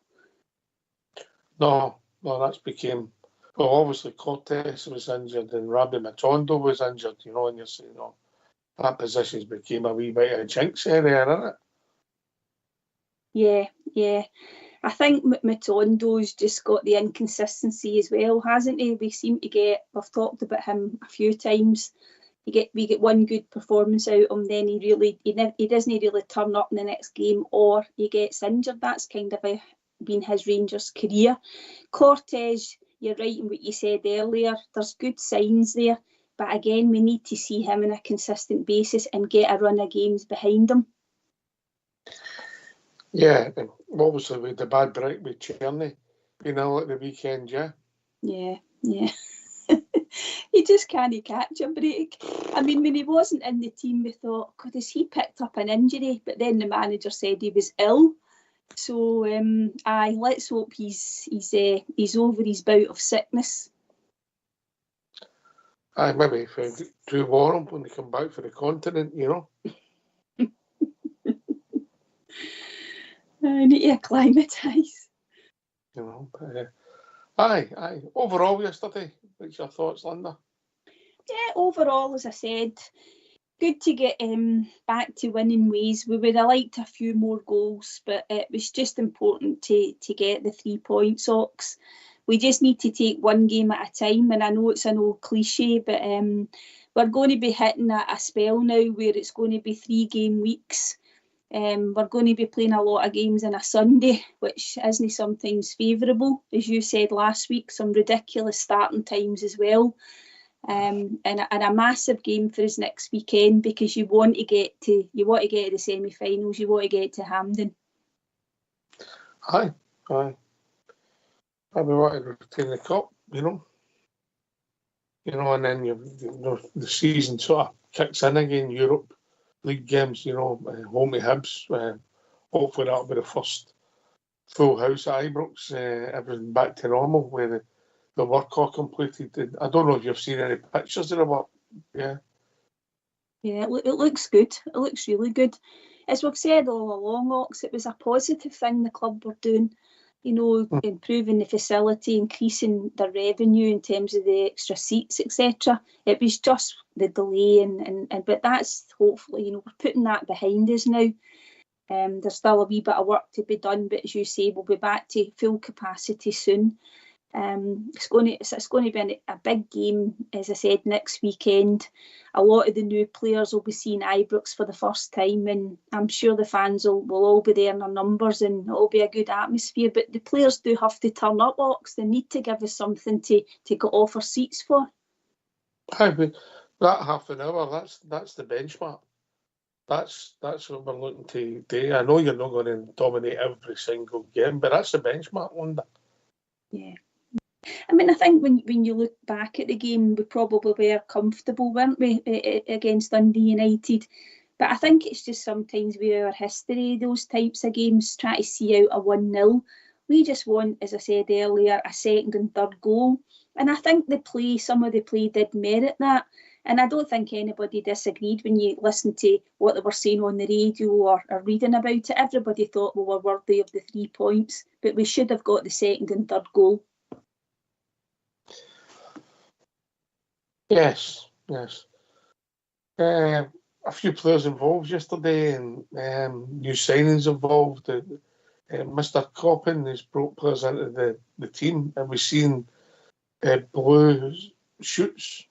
No, that's became... Well, obviously Cortez was injured and Rabbi Matondo was injured, and you're saying, that position's became a wee bit of a jinx area, isn't it? Yeah. I think Matondo's just got the inconsistency as well, hasn't he? We've talked about him a few times. We get one good performance out of him, then he doesn't really turn up in the next game, or he gets injured. That's kind of been his Rangers career. Cortez, you're right in what you said earlier. There's good signs there. But again, we need to see him on a consistent basis and get a run of games behind him. Yeah, and obviously with the bad break with Cherny, at the weekend, yeah. Yeah. He just can't catch a break. I mean, when he wasn't in the team, we thought, God, has he picked up an injury? But then the manager said he was ill. So, let's hope he's over his bout of sickness. Maybe if it's too warm when they come back for the continent, I need to acclimatise. Aye. Overall yesterday, what's your thoughts, Linda? Yeah, overall, as I said, good to get back to winning ways. We would have liked a few more goals, but it was just important to get the 3 points, Ox. We just need to take one game at a time, and I know it's an old cliche, but we're going to be hitting a spell now where it's going to be 3 game weeks. We're going to be playing a lot of games on a Sunday, which isn't sometimes favourable. As you said last week, some ridiculous starting times as well. And a massive game for us next weekend, because you want to get to the semi-finals, you want to get to Hampden. Aye. And we want to retain the cup, and then the season sort of kicks in again. Europe league games, home to Hibs. Hopefully that'll be the first full house at Ibrox. Everything back to normal, where the work all completed. I don't know if you've seen any pictures of the work. Yeah, it looks good. It looks really good. As we've said all along, Ox, it was a positive thing the club were doing. Improving the facility, increasing their revenue in terms of the extra seats, etc. It was just the delay, but that's hopefully, we're putting that behind us now. There's still a wee bit of work to be done, but as you say, we'll be back to full capacity soon. It's going to be a big game, as I said, next weekend. A lot of the new players will be seeing Ibrox for the first time, and I'm sure the fans will all be there in their numbers, and it'll be a good atmosphere. But the players do have to turn up, Ox. They need to give us something to go offer seats for. That half an hour, that's the benchmark. That's what we're looking to do. I know you're not going to dominate every single game, but that's the benchmark, Linda. Yeah. I think when you look back at the game, we probably were comfortable, weren't we, against Dundee United? But I think it's just sometimes with our history, those types of games, try to see out a 1-0. We just want, as I said earlier, a second and third goal. And I think some of the play did merit that. And I don't think anybody disagreed when you listen to what they were saying on the radio or reading about it. Everybody thought we were worthy of the 3 points, but we should have got the second and third goal. Yes. A few players involved yesterday, and new signings involved. Mr. Coppin has brought players into the team, and we've seen blue shoots.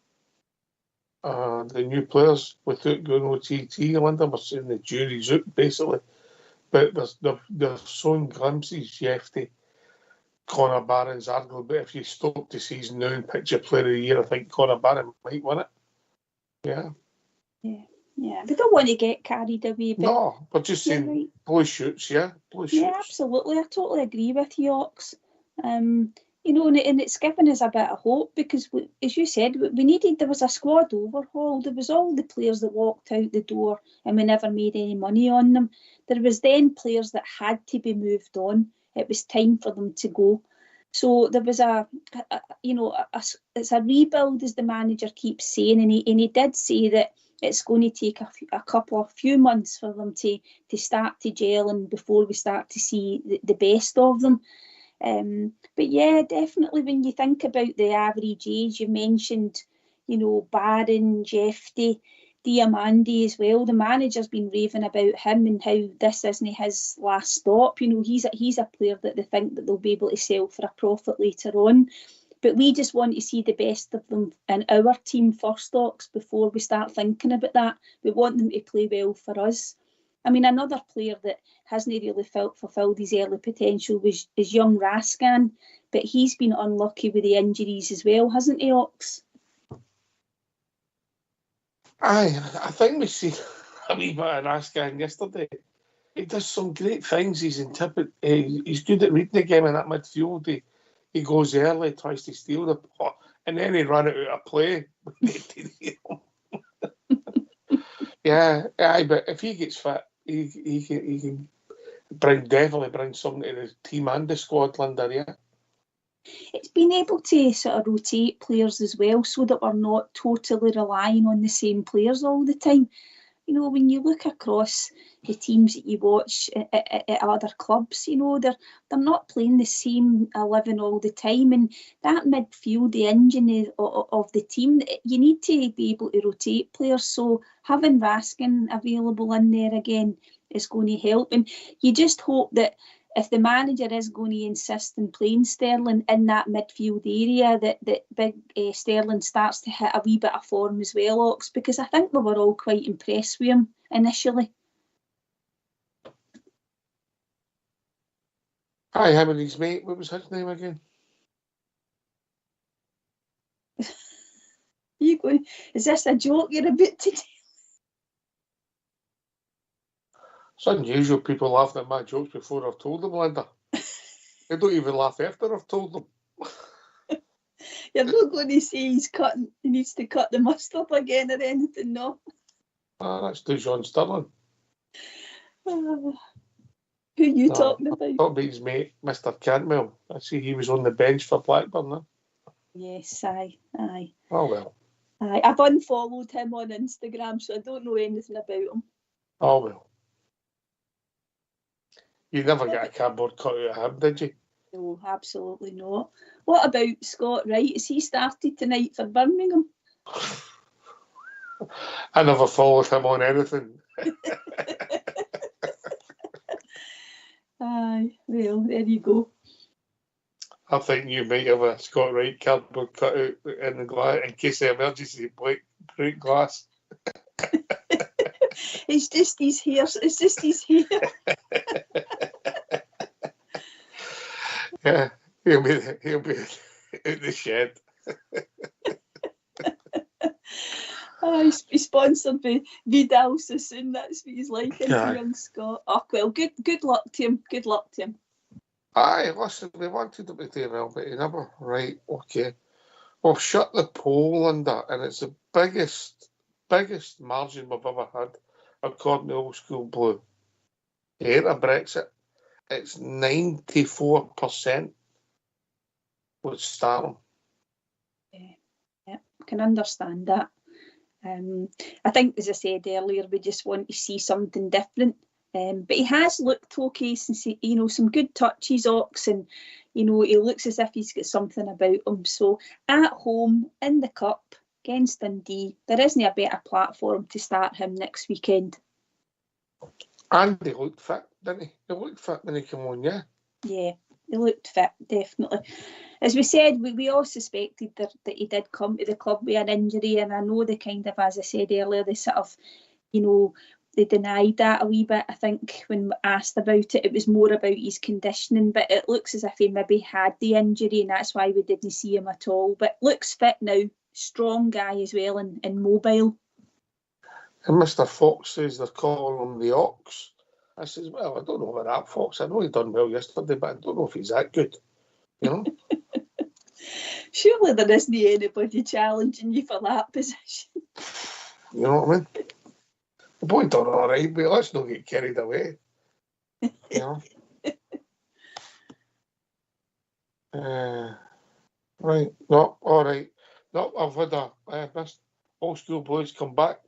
The new players without going OTT, Linda, we're seeing the jury's out basically, but they're showing glimpses. Jeffy, Connor Barron's arguably, but if you stop the season now and pick your player of the year, I think Connor Barron might win it. Yeah. We don't want to get carried away. But no, we're just saying right. Blue shoots, yeah? Blue shoots. Yeah, absolutely. I totally agree with you, Ox. And it's given us a bit of hope, because, as you said, there was a squad overhaul. There was all the players that walked out the door and we never made any money on them. There was then players that had to be moved on. It was time for them to go. So there was it's a rebuild, as the manager keeps saying, and he did say that it's going to take a few months for them to start to gel, and before we start to see the best of them. But yeah, definitely when you think about the average age, you mentioned, Barron, Jeffy, Diamandi as well. The manager's been raving about him and how this isn't his last stop. He's a player that they think that they'll be able to sell for a profit later on. But we just want to see the best of them in our team first, Ox, before we start thinking about that. We want them to play well for us. Another player that hasn't really fulfilled his early potential is young Raskan, but he's been unlucky with the injuries as well, hasn't he, Ox? Aye, I think we see a wee bit of Raskan yesterday. He does some great things. He's good at reading the game in that midfield. He goes early, tries to steal the ball, and then he ran it out of play. Yeah, aye, but if he gets fit, he can definitely bring something to the team and the squad, Linda, yeah. It's been able to sort of rotate players as well, so that we're not totally relying on the same players all the time. When you look across the teams that you watch at other clubs, they're not playing the same 11 all the time, and that midfield, the engine of the team, you need to be able to rotate players. So having Raskin available in there again is going to help, and you just hope that if the manager is going to insist on playing Sterling in that midfield area, that big Sterling starts to hit a wee bit of form as well, Ox, because I think we were all quite impressed with him initially. Aye, him and his mate. What was his name again? You going? Is this a joke you're about to do? It's unusual people laughing at my jokes before I've told them, Linda. They don't even laugh after I've told them. You're not going to say he needs to cut the mustard again or anything, no? That's to John Sterling. Who are you talking about? Talking about his mate, Mr. Cantwell. I see he was on the bench for Blackburn now. Yes, aye. Oh, well. Aye, I've unfollowed him on Instagram, so I don't know anything about him. Oh, well. You never got a cardboard cut out of him, did you? No, absolutely not. What about Scott Wright? Has he started tonight for Birmingham? I never followed him on anything. Aye, well, there you go. I think you might have a Scott Wright cardboard cut out in the glass in case of emergency break glass. It's just his hair. It's just his hair. Yeah, he'll be in the shed. He's sponsored by Vidal so soon. That's what he's like, young Scott. Oh, well, good luck to him. Good luck to him. Aye, listen, we wanted him to do well, but he never. Right, okay. Well, shut the poll, Linda, and it's the biggest margin we've ever had, according to Old School Blue. Here at Brexit, it's 94% would start him. Yeah, can understand that. I think, as I said earlier, we just want to see something different. But he has looked okay since, some good touches, Ox, and, he looks as if he's got something about him. So, at home, in the Cup, against Dundee, there isn't a better platform to start him next weekend. And he looked fit, didn't he? He looked fit when he came on, yeah? Yeah, he looked fit, definitely. As we said, we all suspected that he did come to the club with an injury, and I know they kind of, as I said earlier, they sort of, they denied that a wee bit. I think when asked about it, it was more about his conditioning, but it looks as if he maybe had the injury, and that's why we didn't see him at all. But looks fit now, strong guy as well, and mobile. And Mr. Fox says they're calling him the Ox. I says, well, I don't know about that, Fox. I know he done well yesterday, but I don't know if he's that good, Surely there isn't anybody challenging you for that position. You know what I mean? The boy done all right, but let's not get carried away. Right. No, all right. No, I've had missed Old School Blues come back.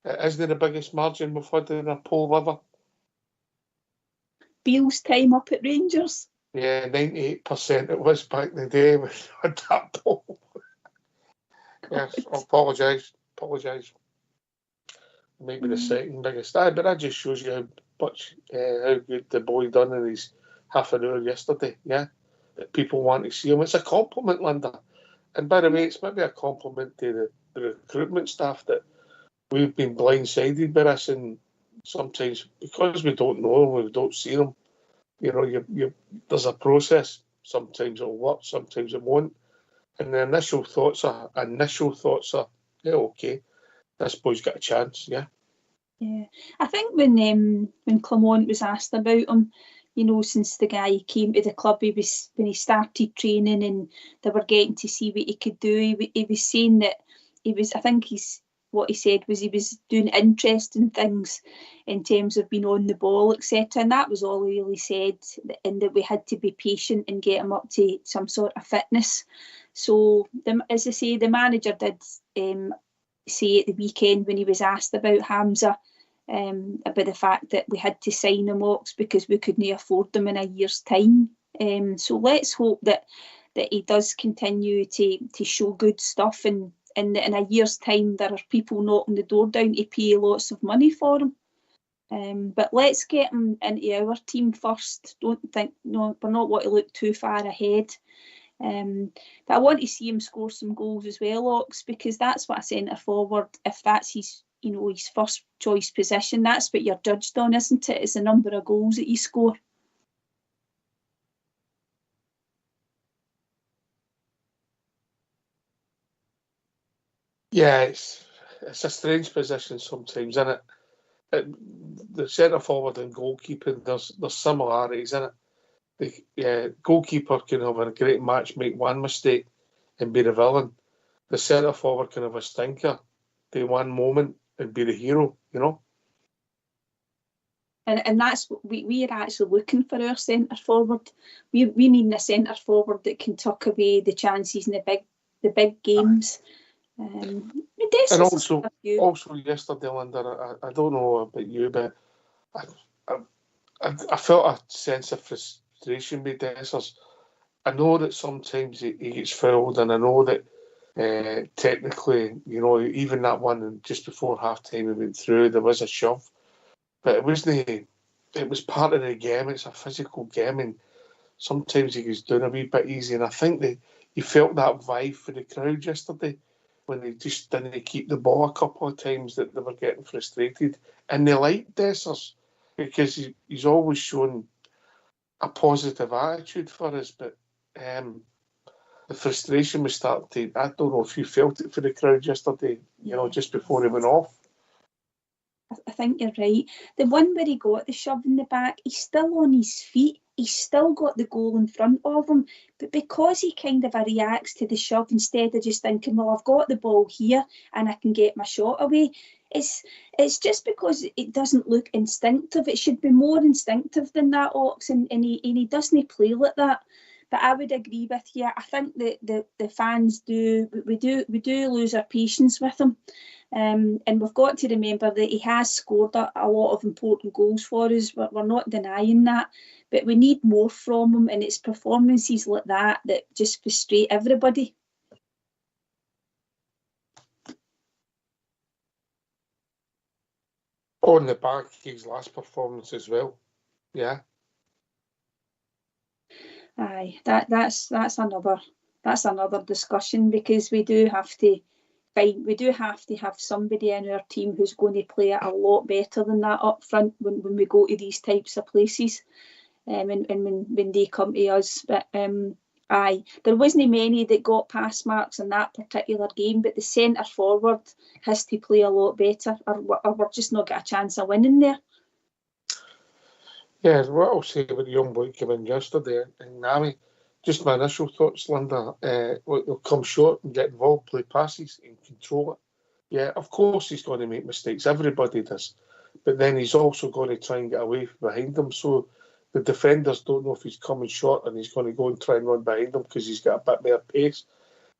It isn't the biggest margin we've had in a poll ever. Beale's time up at Rangers. Yeah, 98% it was back in the day when we had that poll. Yes, I apologise. Maybe the second biggest. But that just shows you how good the boy done in his half an hour yesterday. Yeah, that people want to see him. It's a compliment, Linda. And by the way, it's maybe a compliment to the recruitment staff that we've been blindsided by this, and sometimes because we don't know them, we don't see them. There's a process. Sometimes it'll work, sometimes it won't. And the initial thoughts are, yeah, okay, this boy's got a chance, yeah. Yeah, I think when Clement was asked about him, since the guy came to the club, when he started training and they were getting to see what he could do, he was saying that what he said was he was doing interesting things in terms of being on the ball, etc. And that was all he really said, and that we had to be patient and get him up to some sort of fitness. So, as I say, the manager did say at the weekend when he was asked about Hamza, about the fact that we had to sign him, Ox, because we couldn't afford them in a year's time. So let's hope that he does continue to show good stuff, and in a year's time there are people knocking the door down to pay lots of money for him. But let's get him into our team first. We're not want to look too far ahead. But I want to see him score some goals as well, Ox, because that's what a centre forward, if that's his first choice position, that's what you're judged on, isn't it? It's the number of goals that you score. Yeah, it's a strange position sometimes, isn't it? The centre forward and goalkeeping, there's similarities in it. The goalkeeper can have a great match, make one mistake, and be the villain. The centre forward can have a stinker, do one moment, and be the hero. You know. And that's what we're actually looking for our centre forward. We need a centre forward that can tuck away the chances in the big games. And also yesterday, Linda, I don't know about you, but I felt a sense of frustration with Dessers. I know that sometimes he gets fouled, and I know that technically, you know, even that one just before half time he went through, there was a shove. But it was part of the game. It's a physical game, and sometimes he goes down a wee bit easy. And I think that you felt that vibe for the crowd yesterday when they just didn't keep the ball a couple of times, that they were getting frustrated. And they liked Dessers because he's always shown a positive attitude for us. But the frustration was starting to, I don't know if you felt it for the crowd yesterday, you know, just before he went off. I think you're right. The one where he got the shove in the back, he's still on his feet. He's still got the goal in front of him. But because he kind of reacts to the shove instead of just thinking, well, I've got the ball here and I can get my shot away, it's just because it doesn't look instinctive. It should be more instinctive than that, Ox, and he doesn't play like that. But I would agree with you. I think that the fans do lose our patience with him. And we've got to remember that he has scored a lot of important goals for us. We're not denying that. But we need more from him, and it's performances like that just frustrate everybody. On the back, his last performance as well. Yeah. Aye, that's another discussion, because we do have to have somebody in our team who's going to play it a lot better than that up front when we go to these types of places, and when they come to us. But aye, there wasn't many that got pass marks in that particular game, but the centre forward has to play a lot better, or we're just not got a chance of winning there. Yeah, what I'll say about the young boy coming in yesterday, and Nami, just my initial thoughts, Linda, he'll come short and get involved, play passes and control it. Yeah, of course he's going to make mistakes, everybody does, but then he's also going to try and get away behind them, so the defenders don't know if he's coming short and he's going to go and try and run behind them because he's got a bit more pace,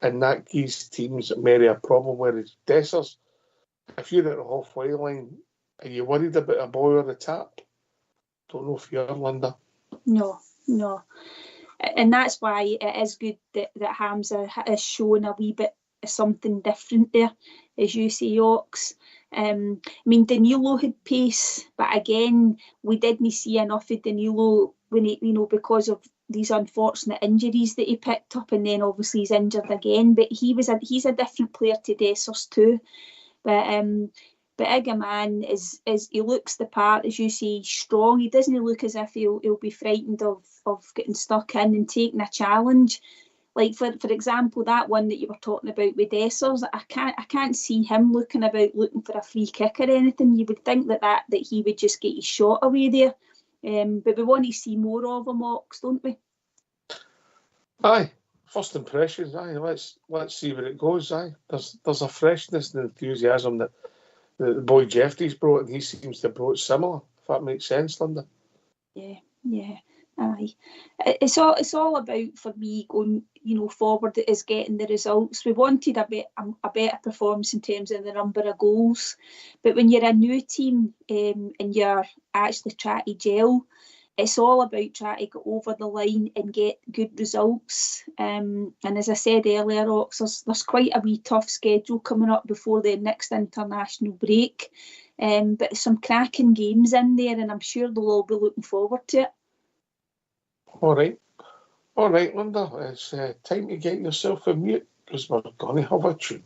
and that gives teams maybe a problem. Whereas Dessers, if you're at the halfway line, are you worried about a ball or a tap? Don't know if you're, Linda. No. And that's why it is good that Hamza has shown a wee bit of something different there, as you say, Ox. I mean, Danilo had pace, but again, we didn't see enough of Danilo when he, because of these unfortunate injuries that he picked up, and then obviously he's injured again. But he's a different player to Dessers too. But Igaman he looks the part, as you say, strong. He doesn't look as if he'll be frightened of getting stuck in and taking a challenge. Like for example, that one that you were talking about with Dessers, I can't see him looking for a free kick or anything. You would think that he would just get his shot away there. But we want to see more of him, Ox, don't we? Aye. First impressions, aye. Let's see where it goes, aye. There's a freshness and enthusiasm that the boy Jeffrey's brought, and he seems to have brought similar, if that makes sense, Linda. Yeah, aye. It's all about, for me, going, forward, is getting the results. We wanted a better performance in terms of the number of goals, but when you're a new team and you're actually trying to gel, it's all about trying to go over the line and get good results. And as I said earlier, Ox, there's quite a wee tough schedule coming up before the next international break. But some cracking games in there, and I'm sure they'll all be looking forward to it. All right, Linda. It's time to get yourself a mute, because we're going to have a tune.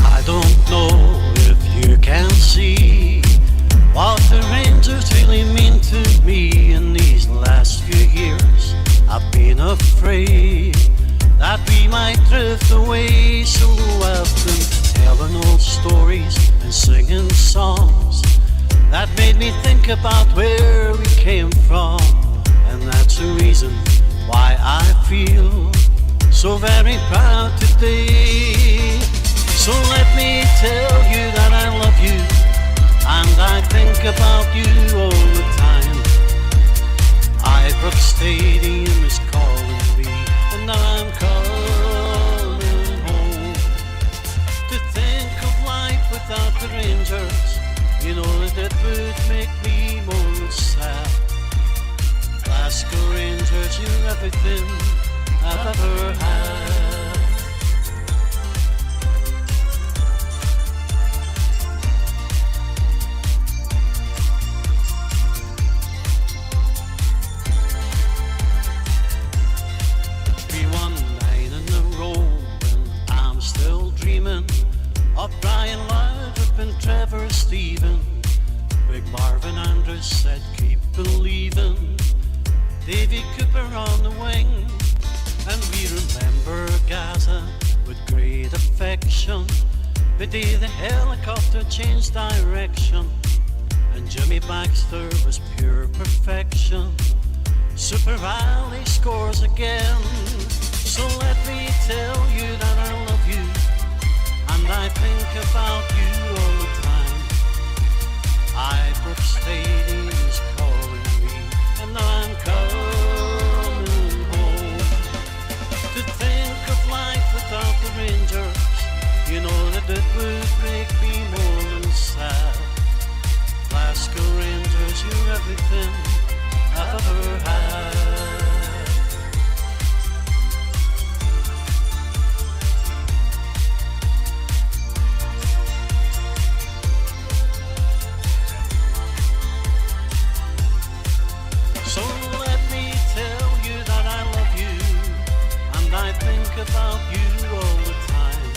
I don't know if you can see what the Rangers really mean to me in these last few years. I've been afraid that me think about where we came from, and that's the reason why I feel so very proud today. So let me tell you that I love you, and I think about you all the time. Ibrox Stadium is calling me, and now I'm coming home. To think of life without the Rangers, you know that it would make me more sad. Glasgow Rangers, you're everything I've ever had. We won 9 in a row, and I'm still dreaming of Brian Laudrup and Trevor Stephen. Big Marvin Andrews said keep believing. Davy Cooper on the wing, and we remember Gaza with great affection. The day the helicopter changed direction, and Jimmy Baxter was pure perfection. Super Rally scores again. So let me tell you that I love you, and I think about you all the time. Ibrox Stadium is calling me, and now I'm coming home. To think of life without the Rangers, you know that it would make me more than sad. Glasgow Rangers, you're everything I've ever had. So let me tell you that I love you, and I think about you all the time.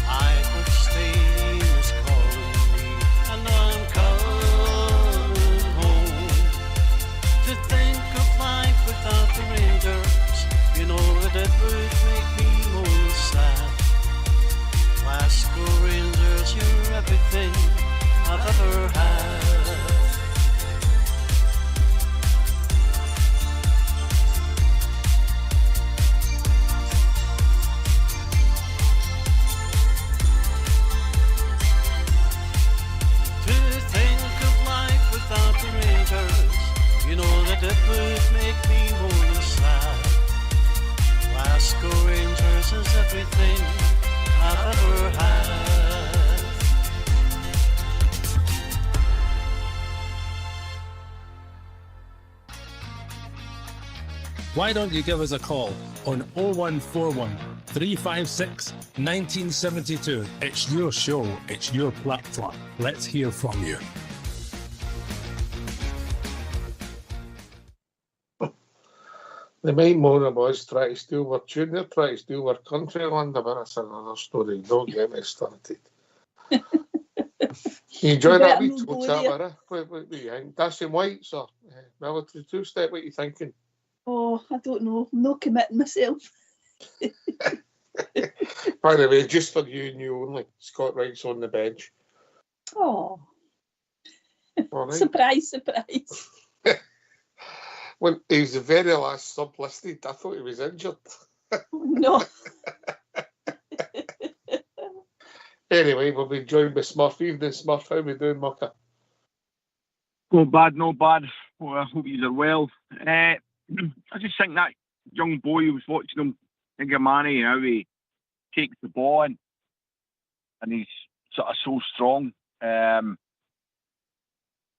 Ibrox Stadium is calling me, and I'm coming home. To think of life without the Rangers, you know that it would make me more sad. Glasgow Rangers, you're everything I've ever had. Without the Rangers, you know that it would make me more than sad. Glasgow Rangers is everything I've ever had. Why don't you give us a call on 0141 356 1972? It's your show, it's your platform. Let's hear from you. They might moan about us trying to steal our tune, they're trying to steal our country land, but that's another story. Don't get me started. You enjoy that wee toe chat, Mara? What do you think? Dashing Whites or military two-step? What are you thinking? Oh, I don't know. I'm not committing myself. By the way, just for you and you only, Scott Wright's on the bench. Oh. All right. Surprise, surprise. When he was the very last sub-listed, I thought he was injured. No. Anyway, we'll be joined by Smurf. Evening, Smurf. How we doing, Mucker? No bad, no bad. Well, I hope you are well. I just think that young boy who was watching him, Igamani, how he takes the ball in, and he's sort of so strong and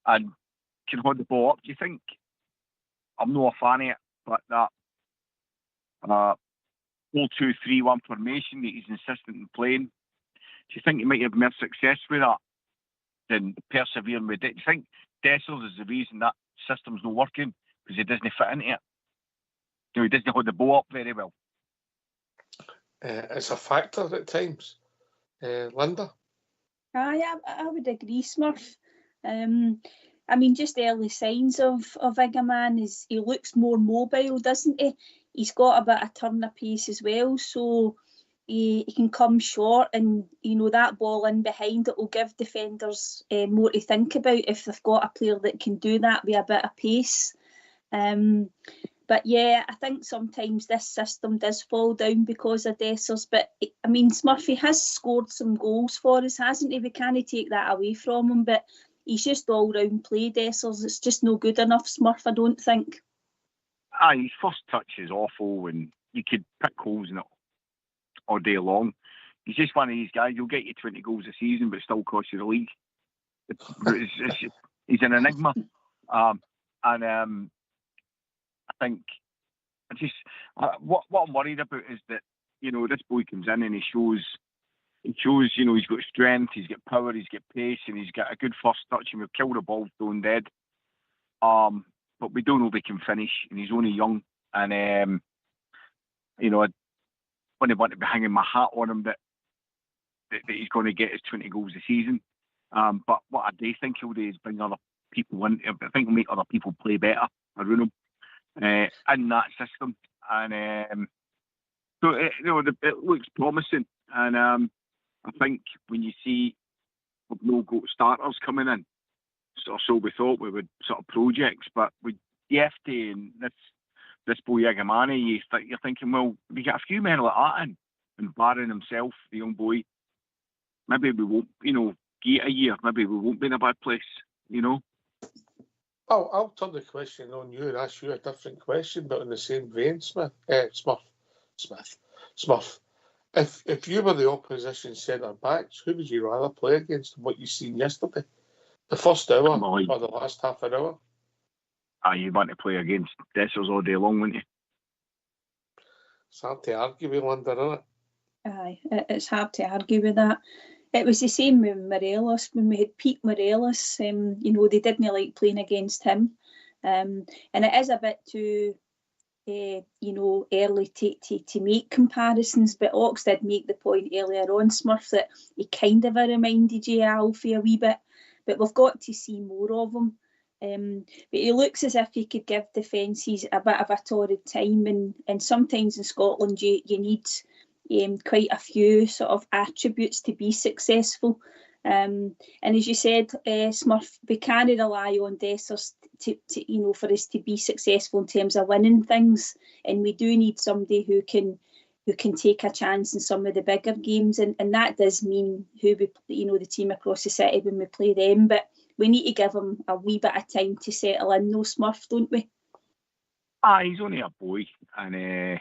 can hold the ball up. Do you think, I'm not a fan of it, but that 4-2-3-1 formation that he's insistent in playing, do you think he might have more success with that than persevering with it? Do you think Dessers is the reason that system's not working? Because he doesn't fit into it. You know, he doesn't hold the ball up very well. It's a factor at times. Linda? I would agree, Smurf. I mean, just early signs of Igaman is he looks more mobile, doesn't he? He's got a bit of turn of pace as well. So, he can come short, and that ball in behind it will give defenders more to think about if they've got a player that can do that with a bit of pace. But yeah, I think sometimes this system does fall down because of Dessers. But I mean, Smurfy has scored some goals for us, hasn't he? We can't take that away from him, but he's just all-round play, Dessers. It's just no good enough, Smurf, I don't think. His first touch is awful, and you could pick holes in it all day long. He's just one of these guys. He'll get you 20 goals a season, but still cost you the league. He's an enigma. I think what I'm worried about is that this boy comes in and he shows he's got strength, he's got power, he's got pace, and he's got a good first touch, and we've killed the ball stone dead. But we don't know if he can finish, and he's only young, and I wouldn't want to be hanging my hat on him that he's going to get his 20 goals a season. But what I do think he'll do is bring other people in. I think he'll make other people play better around him. In that system, and so it looks promising, and I think when you see no goal starters coming in, so we thought we would sort of projects, but with Jefty and this boy Yagamani, you're thinking, well, we get a few men like that in, and Barron himself, the young boy, maybe we won't, get a year, maybe we won't be in a bad place, I'll turn the question on you and ask you a different question, but in the same vein, Smurf. If you were the opposition centre backs, who would you rather play against than what you seen yesterday? The first hour or the last half an hour? You want to play against Dessers all day long, wouldn't you? It's hard to argue with Linda, isn't it? Aye, it's hard to argue with that. It was the same with Morelos. When we had Pete Morelos, they didn't like playing against him. And it is a bit too, early to make comparisons. But Ox did make the point earlier on, Smurf, that he kind of reminded you of Alfie a wee bit. But we've got to see more of him. But he looks as if he could give defences a bit of a torrid time. And sometimes in Scotland you need quite a few sort of attributes to be successful, and as you said, Smurf, we can't rely on Dessers to for us to be successful in terms of winning things, and we do need somebody who can take a chance in some of the bigger games, and that does mean who we the team across the city when we play them, but we need to give him a wee bit of time to settle in, no Smurf, don't we? He's only a boy, and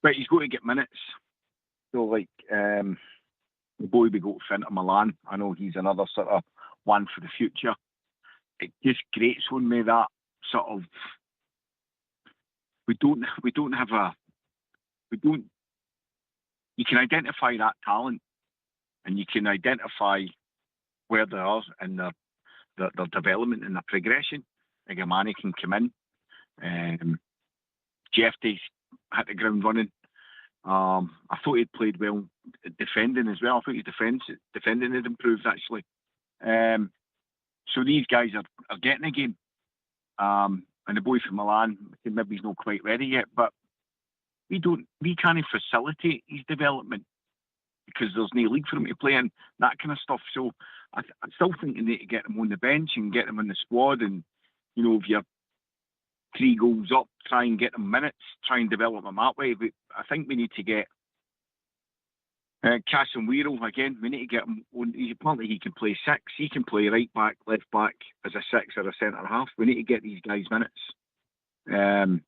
but he's got to get minutes. So, like, the boy we got to Inter Milan, I know he's another sort of one for the future. It just grates on me that sort of you can identify that talent, and you can identify where they are in their development and their progression. Like a man can come in. Jefty's hit the ground running. I thought he'd played well defending as well. I think his defending had improved actually. So these guys are getting a game. And the boy from Milan, maybe he's not quite ready yet, but we can't facilitate his development because there's no league for him to play in, that kind of stuff. So I still think you need to get him on the bench and get him in the squad, and if you're 3 goals up, try and get him minutes, try and develop him that way. But I think we need to get Casemiro again. We need to get him on. Apparently he can play 6. He can play right back, left back as a 6 or a centre half. We need to get these guys minutes, and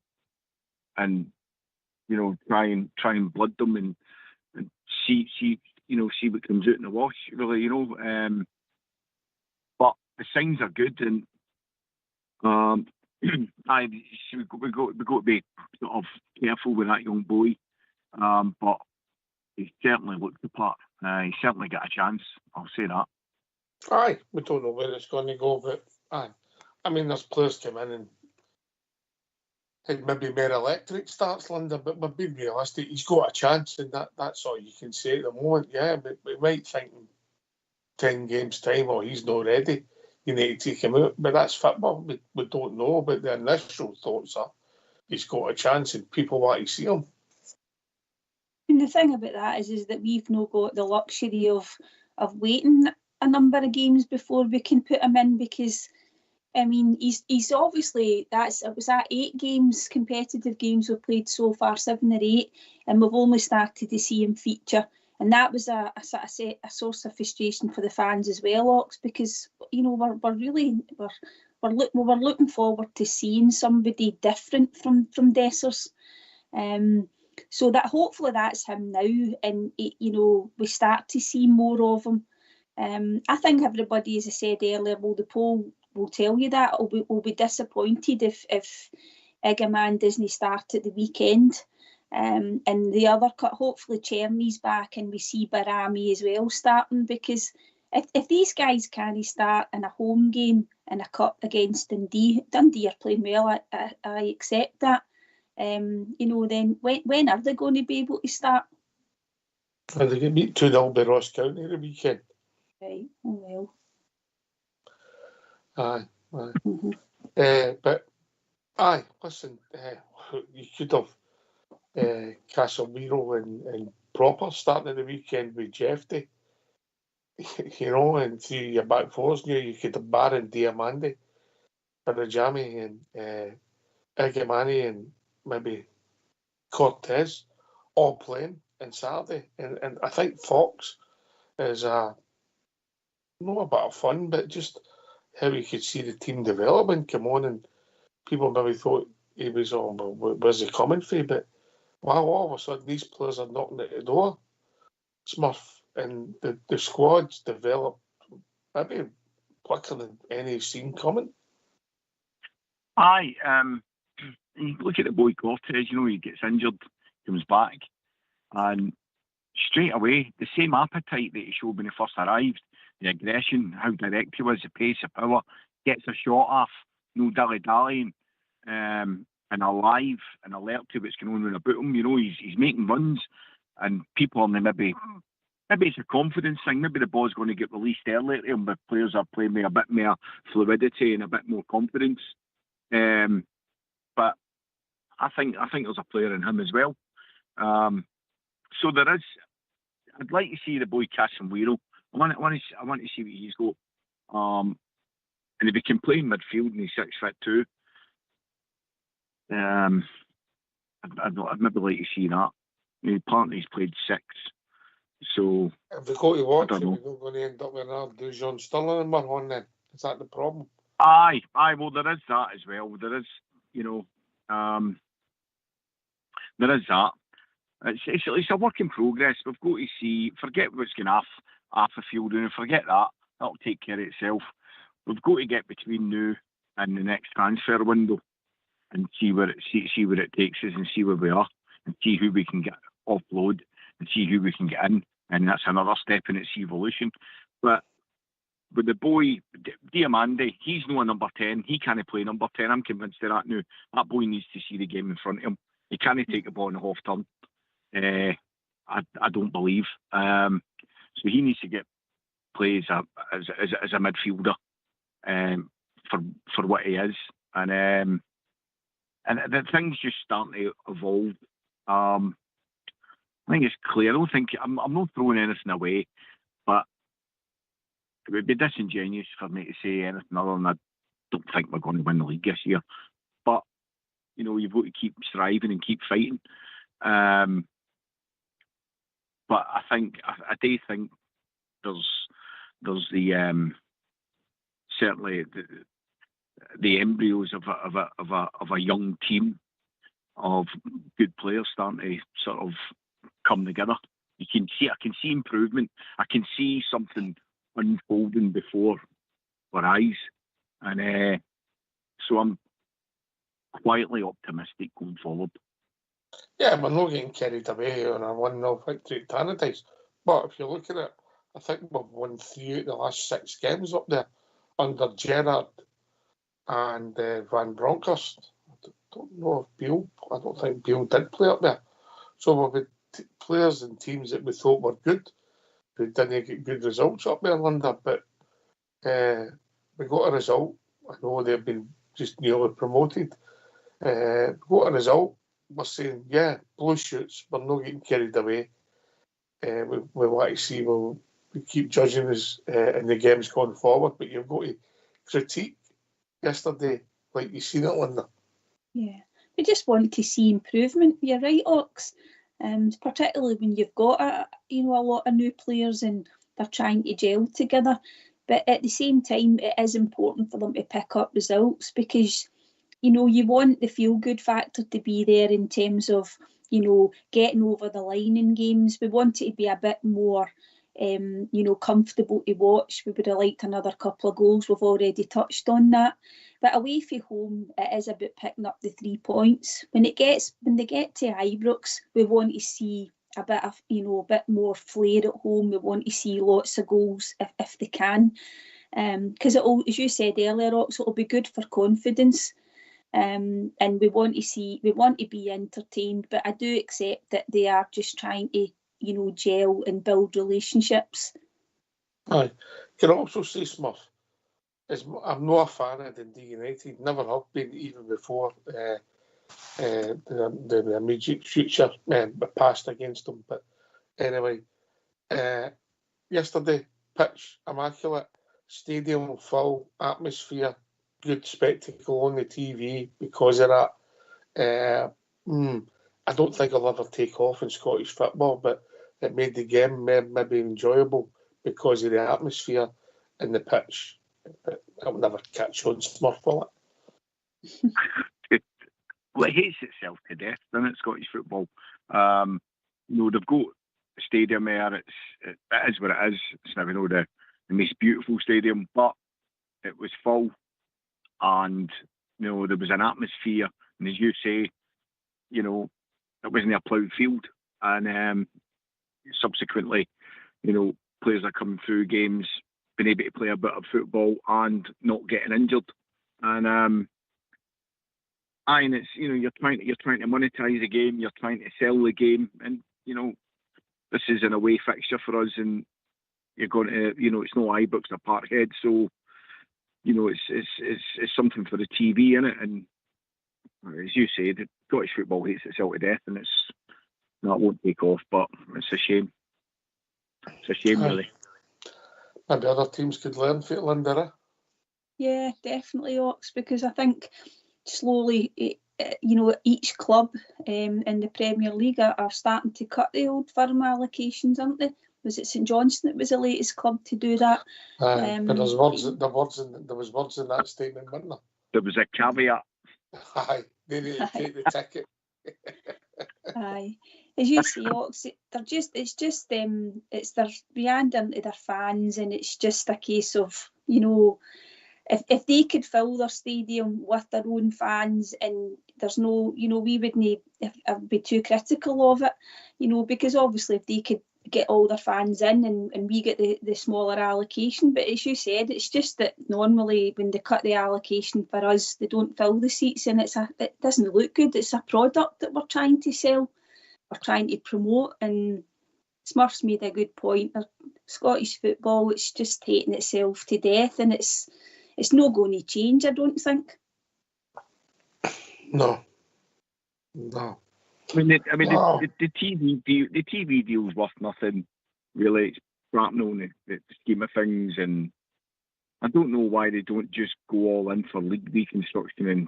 try and blood them and see what comes out in the wash. Really, but the signs are good, and we got to be sort of careful with that young boy, but he certainly looked the part. He certainly got a chance, I'll say that. Aye, we don't know where it's going to go, but aye. I mean, there's players come in and maybe more electric starts, Linda, but we're being realistic. He's got a chance, and that's all you can say at the moment. Yeah, but we might think in 10 games' time, he's not ready. You need to take him out, but that's football. We don't know, but the initial thoughts are he's got a chance and people want to see him. And the thing about that is that we've not got the luxury of waiting a number of games before we can put him in, because I mean he's obviously it was 8 games, competitive games we've played so far, 7 or 8, and we've only started to see him feature, and that was a source of frustration for the fans as well, Ox, because you know we're looking forward to seeing somebody different from Dessers. So that hopefully that's him now, and you know we start to see more of him. I think everybody, as I said earlier, the poll will tell you that will be disappointed if Egaman doesn't start at the weekend. And the other cut, hopefully Cherny's back and we see Barami as well starting, because if these guys can't start in a home game in a cup against Dundee are playing well, I accept that. You know, then when are they going to be able to start? Are they going to beat 2-0 by Ross County the weekend? Right, oh well. Aye. Mm-hmm. But listen, you could have Casemiro and Proper starting at the weekend with Jeffy, you know, and through your back fours, you could have Barron, Diamandi, Parajami, and Egamani, and maybe Cortez all playing on Saturday. And I think Fox is not a bit of fun, but just how you could see the team developing come on, and people maybe thought he was on, where's he coming from? But wow, all of a sudden these players are knocking at the door. Smurf, and the squad's developed maybe quicker than any seen coming. Aye, you look at the boy Cortez, you know, he gets injured, comes back, and straight away, the same appetite that he showed when he first arrived, the aggression, how direct he was, the pace, the power, gets a shot off, no dilly-dallying, and alive and alert to what's going on about him. You know, he's making runs, and people on the maybe it's a confidence thing. Maybe the ball's going to get released earlier to him, but players are playing with a bit more fluidity and a bit more confidence. But I think there's a player in him as well. So there is. I'd like to see the boy Casemiro. I want to see what he's got. And if he can play in midfield and he's 6 foot 2, I'd maybe like to see that. Apparently he's played 6. So if they go to watch it, we're not going to end up with another John Sterling and we're on then. Is that the problem? Aye. Well, there is that as well. There is, you know, there is that. It's a work in progress. We've got to see. Forget what's going off the field, and forget that. That'll take care of itself. We've got to get between now and the next transfer window and see where it takes us, and see where we are, and see who we can get offload, and see who we can get in, and that's another step in its evolution. But with the boy Diamandi, he's no a number 10. He can't play number 10. I'm convinced of that now. That boy needs to see the game in front of him. He can't take the ball in the half turn. I don't believe. So he needs to get play as a midfielder for what he is, and the things just starting to evolve. I think it's clear. I'm not throwing anything away, but it would be disingenuous for me to say anything other than I don't think we're going to win the league this year. But you know, you've got to keep striving and keep fighting. But I do think there's the certainly the embryos of a young team of good players starting to sort of come together. I can see improvement. I can see something unfolding before our eyes, and so I'm quietly optimistic going forward. Yeah, we're not getting carried away on a 1-0 victory at Tannadice. But if you look at it, I think we've won 3 out of the last 6 games up there under Gerrard and Van Bronckhorst. I don't know if Beale, I don't think Beale did play up there. So we've had players and teams that we thought were good who didn't get good results up there, Linda. But we got a result. I know they've been just nearly promoted. We got a result. we're saying, yeah, blue shoots, we're not getting carried away. We want to see, we keep judging us in the games going forward, but you've got to critique yesterday, like you seen it, Linda. Yeah, we just want to see improvement. You're right, Ox. Particularly when you've got a lot of new players and they're trying to gel together. But at the same time, it is important for them to pick up results because, you want the feel-good factor to be there in terms of, getting over the line in games. We want it to be a bit more, comfortable to watch. We would have liked another couple of goals. We've already touched on that. But away from home, it is about picking up the 3 points. When they get to Ibrox, we want to see a bit of, a bit more flair at home. We want to see lots of goals if they can, because it'll, as you said earlier, Ox, it'll be good for confidence. And we want to be entertained, but I do accept that they are just trying to, gel and build relationships. Aye, can I also say, Smurf, I'm not a fan of Dundee United, never have been even before the immediate future, past against them. But anyway, yesterday, pitch immaculate, stadium full, atmosphere, good spectacle on the TV because of that. I don't think I'll ever take off in Scottish football, but it made the game maybe enjoyable because of the atmosphere and the pitch. But I'll never catch on, Smurf, will it? Well, it hates itself to death, doesn't it, Scottish football? They've got a stadium there. It is what it is. It's never the most beautiful stadium, but it was full, and there was an atmosphere. And as you say, it wasn't a ploughed field, and subsequently, players are coming through games, being able to play a bit of football and not getting injured. And it's you're trying to monetize the game, you're trying to sell the game, and this is an away fixture for us, and you're going to it's no Ibrox or Parkhead, so it's something for the TV, innit? And as you say, the Scottish football hates itself to death, and it won't take off, but it's a shame. It's a shame, really. Maybe other teams could learn from it, Linda. Yeah, definitely, Ox, because I think slowly, each club in the Premier League are starting to cut the old firm allocations, aren't they? Was it St Johnstone that was the latest club to do that? But there was words in that statement, weren't there? There was a caveat. Aye, they need to take the ticket. Aye, as you say, Ox, it's their meandering to their fans, and it's just a case of if they could fill their stadium with their own fans, and there's no, we wouldn't be too critical of it, because obviously if they could get all their fans in and we get the smaller allocation, but as you said, it's just that normally when they cut the allocation for us, they don't fill the seats, and it doesn't look good. It's a product that we're trying to sell, we're trying to promote, and Smurf's made a good point. Scottish football, it's just hating itself to death, and it's not going to change, I don't think. No. Wow. the TV deal's worth nothing, really. It's shrapnel in the scheme of things, and I don't know why they don't just go all in for league reconstruction and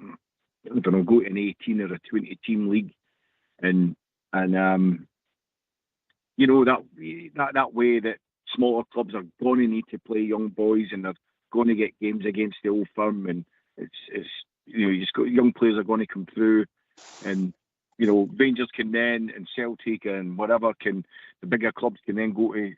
I don't know, go to an 18 or a 20 team league, and that way that smaller clubs are going to need to play young boys, and they're going to get games against the old firm, and it's you just got young players are going to come through, and Rangers can then, and Celtic and whatever, the bigger clubs can then go to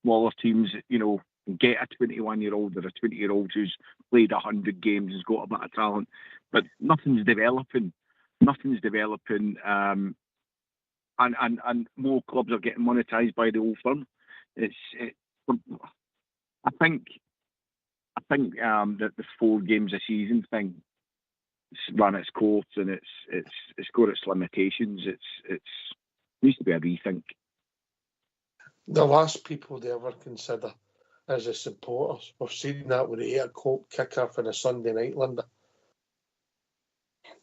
smaller teams, and get a 21-year-old or a 20-year-old who's played 100 games, has got a bit of talent, but nothing's developing, and more clubs are getting monetised by the old firm. I think that the 4 games a season thing run its course, and it's got its limitations. It needs to be a rethink. The last people they ever consider as the supporters. We've seen that with the 8 o'clock kick-off on a Sunday night, Linda.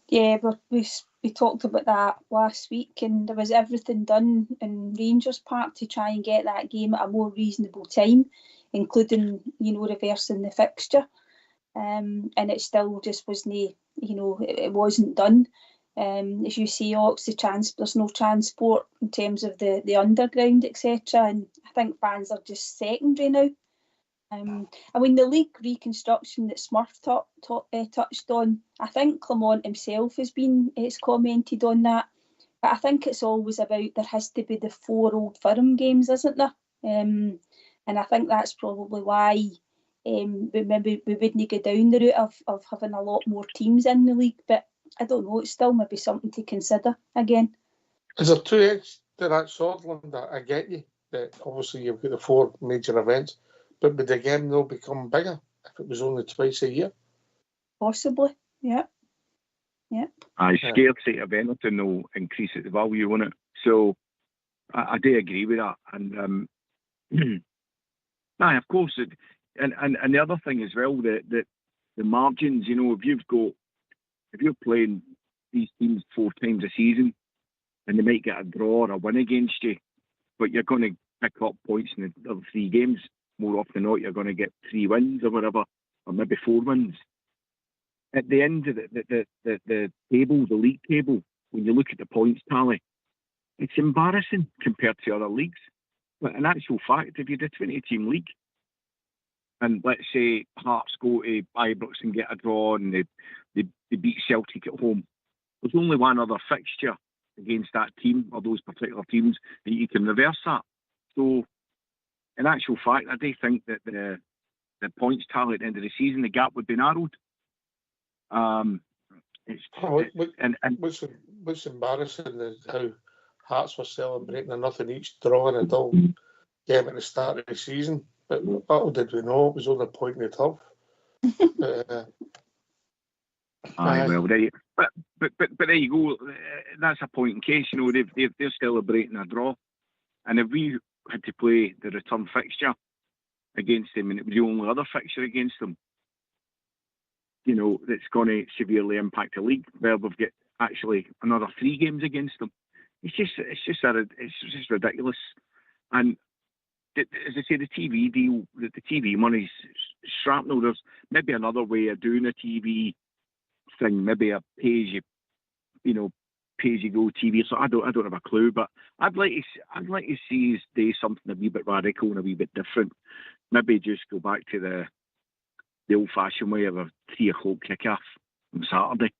Yeah, but we talked about that last week, and there was everything done in Rangers Park to try and get that game at a more reasonable time, including, reversing the fixture. And it still just wasn't, it wasn't done. As you say, Ox, there's no transport in terms of the underground, etc. And I think fans are just secondary now. I mean, the league reconstruction that Smurf touched on, I think Clement himself has commented on that. But I think it's always about there has to be the 4 Old Firm games, isn't there? And I think that's probably why we wouldn't go down the route of having a lot more teams in the league. But I don't know, it's still maybe something to consider again. Is there 2 edges to that sword, Linda? I get you, that obviously you've got the 4 major events, but would the game now become bigger if it was only twice a year? Possibly, yeah. I scarcity of anything will increase the value on it. So I do agree with that. And of course, and the other thing as well, that the margins, if you're playing these teams 4 times a season and they might get a draw or a win against you, but you're going to pick up points in the other 3 games, more often than not, you're going to get 3 wins or whatever, or maybe 4 wins. At the end of the table, the league table, when you look at the points tally, it's embarrassing compared to other leagues. But in actual fact, if you did a 20-team league, and let's say Hearts go to Ibrox and get a draw and they beat Celtic at home, there's only one other fixture against that team or those particular teams that you can reverse that. So in actual fact, I do think that the points tally at the end of the season, the gap would be narrowed. What's embarrassing is how Hearts were celebrating a nothing each draw in a dull game at the start of the season. But little did we know it was only a point in the top. Well, but there you go. That's a point in case. They're celebrating a draw, and if we had to play the return fixture against them, and it was the only other fixture against them, that's going to severely impact the league. Well, we've got actually another 3 games against them. It's just ridiculous. And as I say, the TV deal, the TV money's shrapnel. There's maybe another way of doing a TV thing, maybe a pay-as-you-go TV. So I don't have a clue, but I'd like to see us do something a wee bit radical and a wee bit different. Maybe just go back to the old-fashioned way of a 3 o'clock kickoff on Saturday.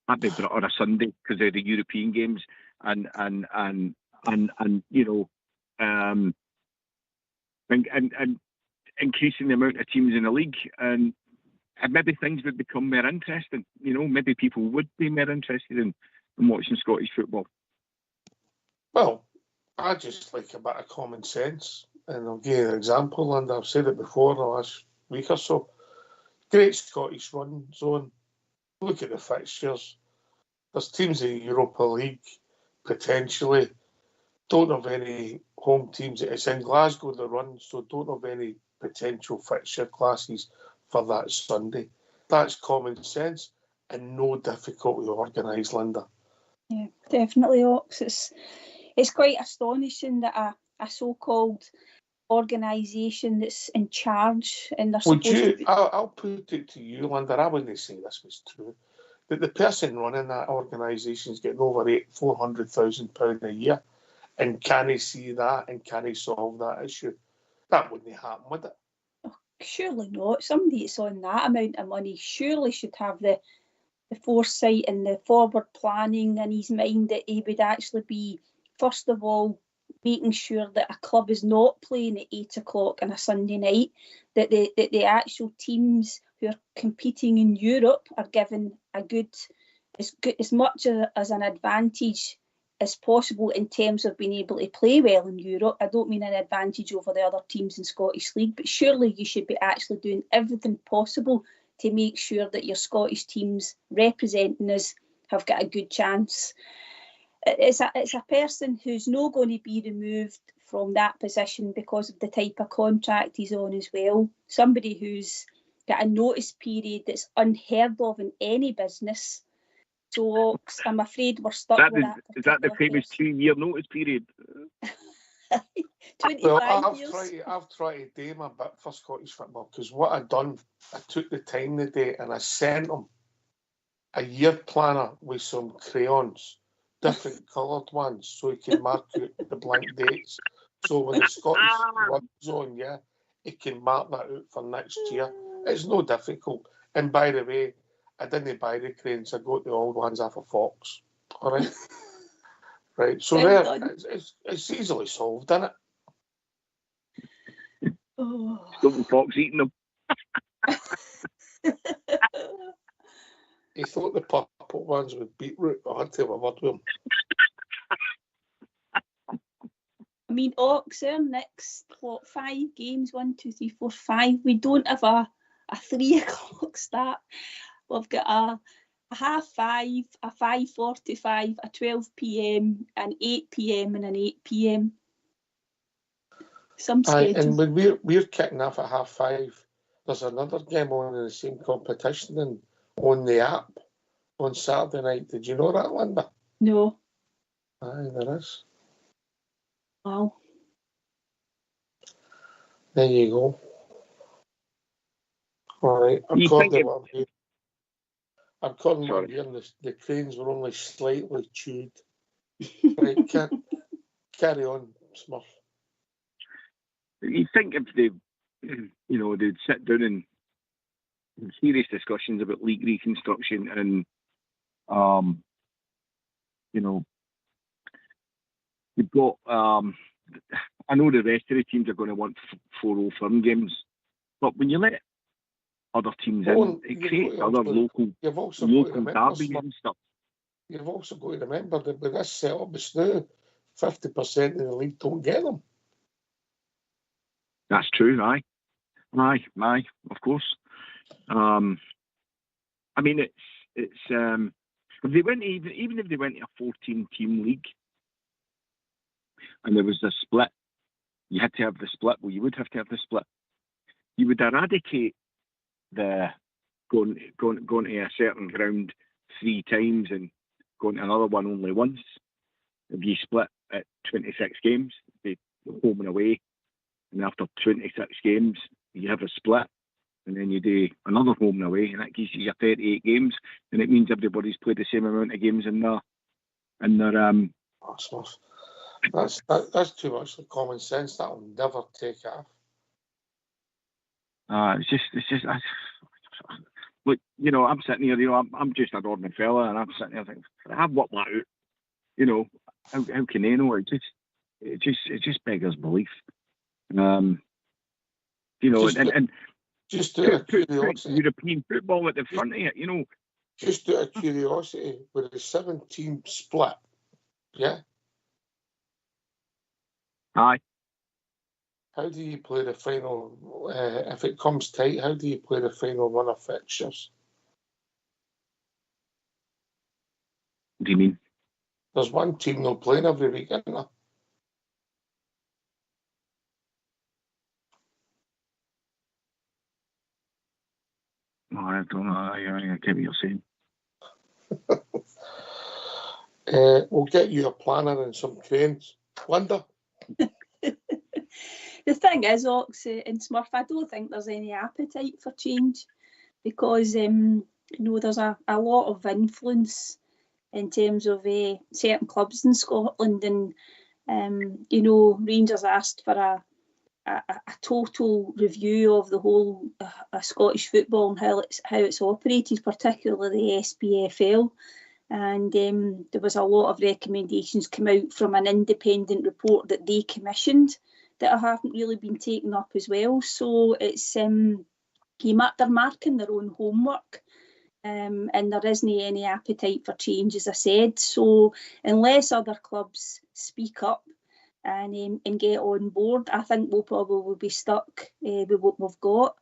That'd be better, or a Sunday, because they're the European games, and increasing the amount of teams in the league, and maybe things would become more interesting. Maybe people would be more interested in watching Scottish football. Well, I just like a bit of common sense, and I'll give you an example, and I've said it before the last week or so. Great Scottish run zone. Look at the fixtures. There's teams in the Europa League, potentially. Don't have any home teams. It's in Glasgow, the run, so don't have any potential fixture classes for that Sunday. That's common sense and no difficult to organise, Linda. Yeah, definitely, Ox. It's quite astonishing that a so-called organisation that's in charge and they're supposed to be... I'll put it to you, Linda, I wouldn't say this was true, that the person running that organisation is getting over £400,000 a year, and can he see that and can he solve that issue? That wouldn't happen, would it? Oh, surely not. Somebody that's on that amount of money surely should have the foresight and the forward planning in his mind that he would actually be, first of all, making sure that a club is not playing at 8 o'clock on a Sunday night, that the actual teams who are competing in Europe are given as much as an advantage as possible in terms of being able to play well in Europe. I don't mean an advantage over the other teams in Scottish League, but surely you should be actually doing everything possible to make sure that your Scottish teams representing us have got a good chance. It's a person who's not going to be removed from that position because of the type of contract he's on as well. Somebody who's got a notice period that's unheard of in any business. So, Ox, I'm afraid we're stuck Is with that. is that the particular famous 2-year notice period? person. 25 Well, years. I've tried to do my bit for Scottish football, because what I'd done, I took the time today and I sent them a year planner with some crayons, different coloured ones, so he can mark out the blank dates. So when the Scottish runs on, yeah, he can mark that out for next year. It's no difficult. And by the way, I didn't buy the crayons, I got the old ones off of Fox. All right? Right, so Well there, done. it's easily solved, isn't it? Oh. Don't the fox eating them? He thought the purple ones would beetroot. I had to have a word with him. I mean, Ox, our next 5 games, 1, 2, 3, 4, 5. We don't have a 3 o'clock start. We've got a 5:30, a 5:45, a 12 p.m, an 8 p.m, and an 8 p.m. Some Aye, schedule. and when we're kicking off at 5:30, there's another game on in the same competition and on the app on Saturday night. Did you know that, Linda? No. Aye, there is. Wow. There you go. All right, You according think to what I'm hearing, the cranes were only slightly chewed. Right, carry on, Smurf. You think if they, they'd sit down and serious discussions about league reconstruction and, you've got, I know the rest of the teams are going to want 4-0 firm games, but when you let other teams in, it creates other local derbies and stuff. You've also got to remember that with this setup, it's now 50% of the league don't get them. That's true, aye, of course. I mean, it's if they went even if they went to a 14-team league and there was a split, you had to have the split. Well, you would have to have the split. You would eradicate the going to a certain ground 3 times and going to another one only once. If you split at 26 games, they home and away, and after 26 games, you have a split, and then you do another home and away, and that gives you your 38 games, and it means everybody's played the same amount of games in their That's too much of common sense. That will never take off. It's just. Look, I'm sitting here. I'm just an ordinary fella, and I'm sitting here thinking, I've worked that out. How can they know? It just beggars belief. Just out of curiosity, European football at the front of it, Just out of curiosity, with the 7-team split, yeah. Aye. How do you play the final? If it comes tight, how do you play the final run of fixtures? What do you mean? There's one team not playing every week, isn't there? Oh, I don't know. I get what you're saying. We'll get you a planner and some cranes. Linda? The thing is, Ox and Smurf, I don't think there's any appetite for change because, there's a lot of influence in terms of certain clubs in Scotland, and, Rangers asked for a total review of the whole Scottish football and how it's operated, particularly the SPFL. And there was a lot of recommendations come out from an independent report that they commissioned that haven't really been taken up as well. So it's they're marking their own homework, and there isn't any appetite for change, as I said. So unless other clubs speak up and get on board, I think we'll probably be stuck with what we've got.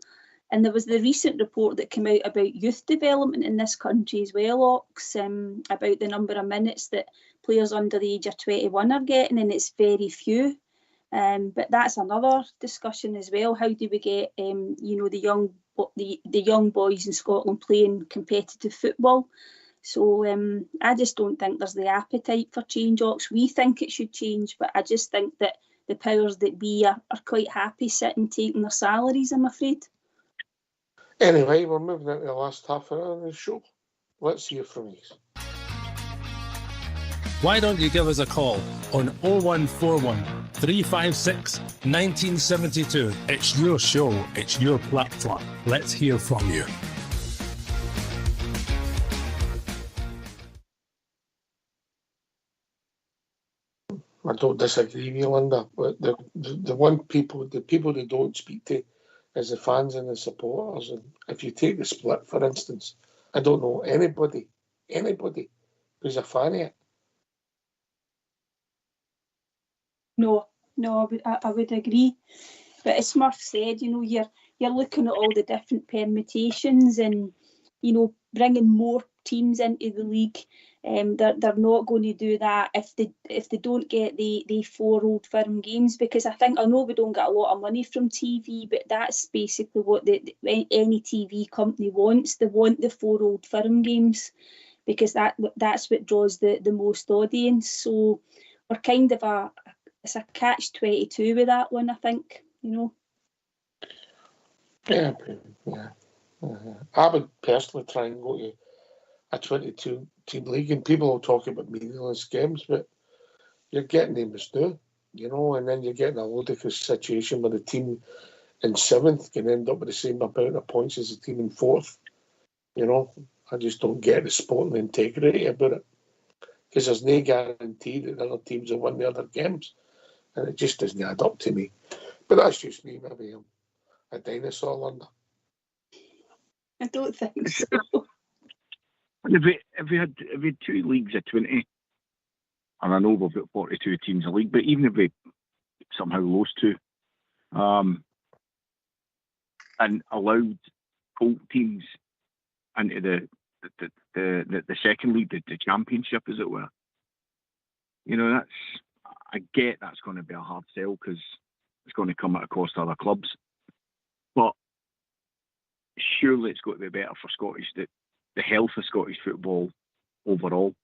And there was the recent report that came out about youth development in this country as well, Ox, about the number of minutes that players under the age of 21 are getting, and it's very few. But that's another discussion as well. How do we get the young boys in Scotland playing competitive football? So I just don't think there's the appetite for change, Ox. We think it should change, but I just think that the powers that be are quite happy sitting taking their salaries, I'm afraid. Anyway, we're moving into the last half hour of the show. Let's hear from you. Why don't you give us a call on 0141 356 1972? It's your show, it's your platform. Let's hear from you. I don't disagree with you, Linda, but the people they don't speak to is the fans and the supporters. And if you take the split, for instance, I don't know anybody who's a fan of it. No, I would agree. But as Smurf said, you're looking at all the different permutations and, bringing more teams into the league. They're not going to do that if they don't get the 4 Old Firm games, because I know we don't get a lot of money from TV, but that's basically what any TV company wants. They want the 4 Old Firm games because that's what draws the most audience. So we're kind of it's a catch-22 with that one, I think, Yeah. I would personally try and go to a 22-team league, and people will talk about meaningless games, but you're getting them as new, and then you're getting a ludicrous situation where the team in 7th can end up with the same amount of points as the team in 4th. I just don't get the sporting integrity about it, because there's no guarantee that the other teams will win the other games, and it just doesn't add up to me. But that's just me. Maybe I'm a dinosaur, Linda. I don't think so. If we had 2 leagues of 20, and I know we've got 42 teams in the league, but even if we somehow lost 2, and allowed Colt teams into the second league, the championship, as it were, I get that's going to be a hard sell because it's going to come at a cost to other clubs, but surely it's got to be better for the health of Scottish football overall.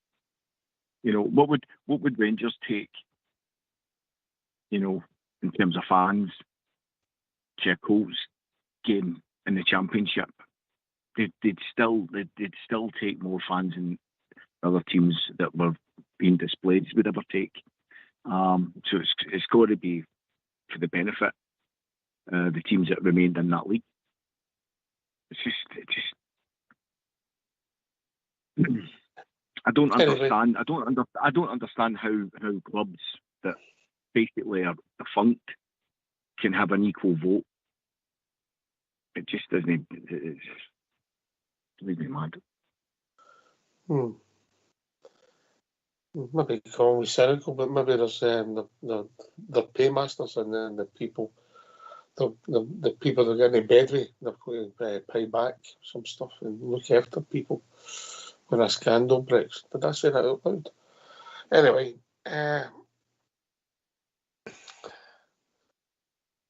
What would Rangers take, in terms of fans, to a Colts game in the championship? They'd still take more fans than other teams that were being displayed would ever take. So it's got to be for the benefit the teams that remained in that league. It's just I don't understand. I don't understand how clubs that basically are defunct can have an equal vote. It just doesn't. It's leaving me mad. Maybe call me cynical, but maybe there's the paymasters and then the people, the people that are getting bedry, they're going to pay back some stuff and look after people when a scandal breaks. But that's it out loud. Anyway,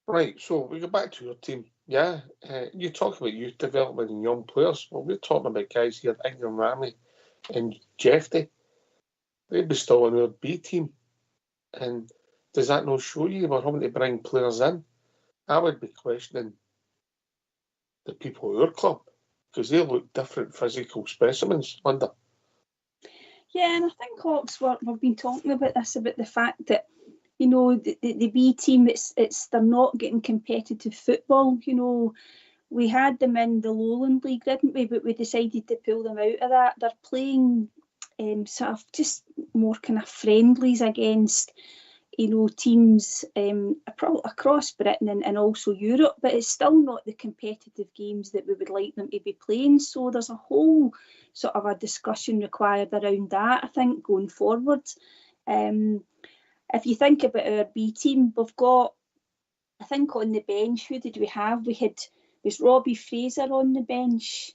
right, so we go back to your team. Yeah, you talk about youth development and young players. Well, we're talking about guys here, Ingram Ramley and Jeffy. They'd be still on our B team. And does that not show you we're having to bring players in? I would be questioning the people at our club, because they look different physical specimens, Linda. Yeah, and I think, Hawks, we've been talking about this, about the fact that, the B team, they're not getting competitive football. We had them in the Lowland League, didn't we? But we decided to pull them out of that. They're playing sort of just more kind of friendlies against, teams across Britain and also Europe, but it's still not the competitive games that we would like them to be playing. So there's a whole sort of a discussion required around that, I think, going forward. If you think about our B team, we've got, I think on the bench, who did we have? Was Robbie Fraser on the bench.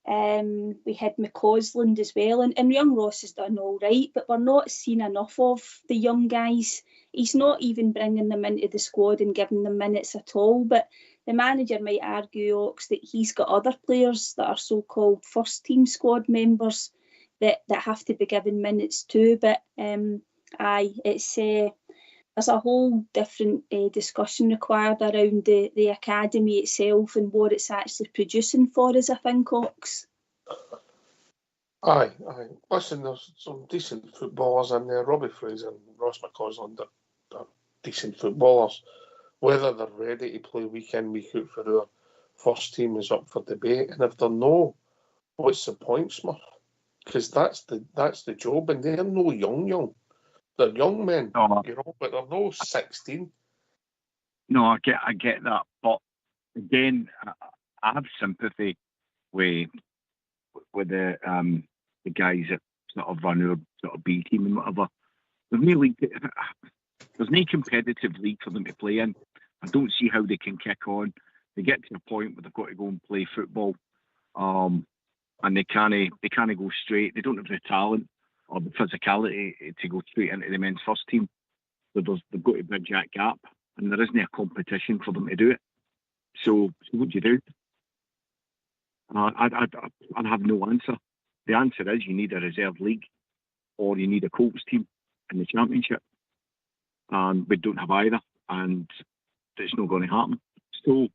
We had McCausland as well, and young Ross has done all right, but we're not seeing enough of the young guys. He's not even bringing them into the squad and giving them minutes at all, but the manager might argue, Ox, that he's got other players that are so-called first-team squad members that have to be given minutes too. But aye, it's there's a whole different discussion required around the academy itself and what it's actually producing for us, I think, Ox. Aye. Listen, there's some decent footballers in there. Robbie Fraser and Ross McCausland are decent footballers. Whether they're ready to play week in, week out for our first team is up for debate. And if they're no, what's the point, Smurf? Because that's the job, and they're no young. They're young men, No. But they're no 16. No, I get that, but again, I have sympathy with the guys that sort of run our sort of B team and whatever. There's no competitive league for them to play in. I don't see how they can kick on. They get to a point where they've got to go and play football, and they can't go straight. They don't have the talent or the physicality to go straight into the men's first team. So they've got to bridge that gap, and there isn't a competition for them to do it. So what do you do? I have no answer. The answer is you need a reserve league, or you need a Colts team in the championship, and we don't have either, and it's not going to happen. So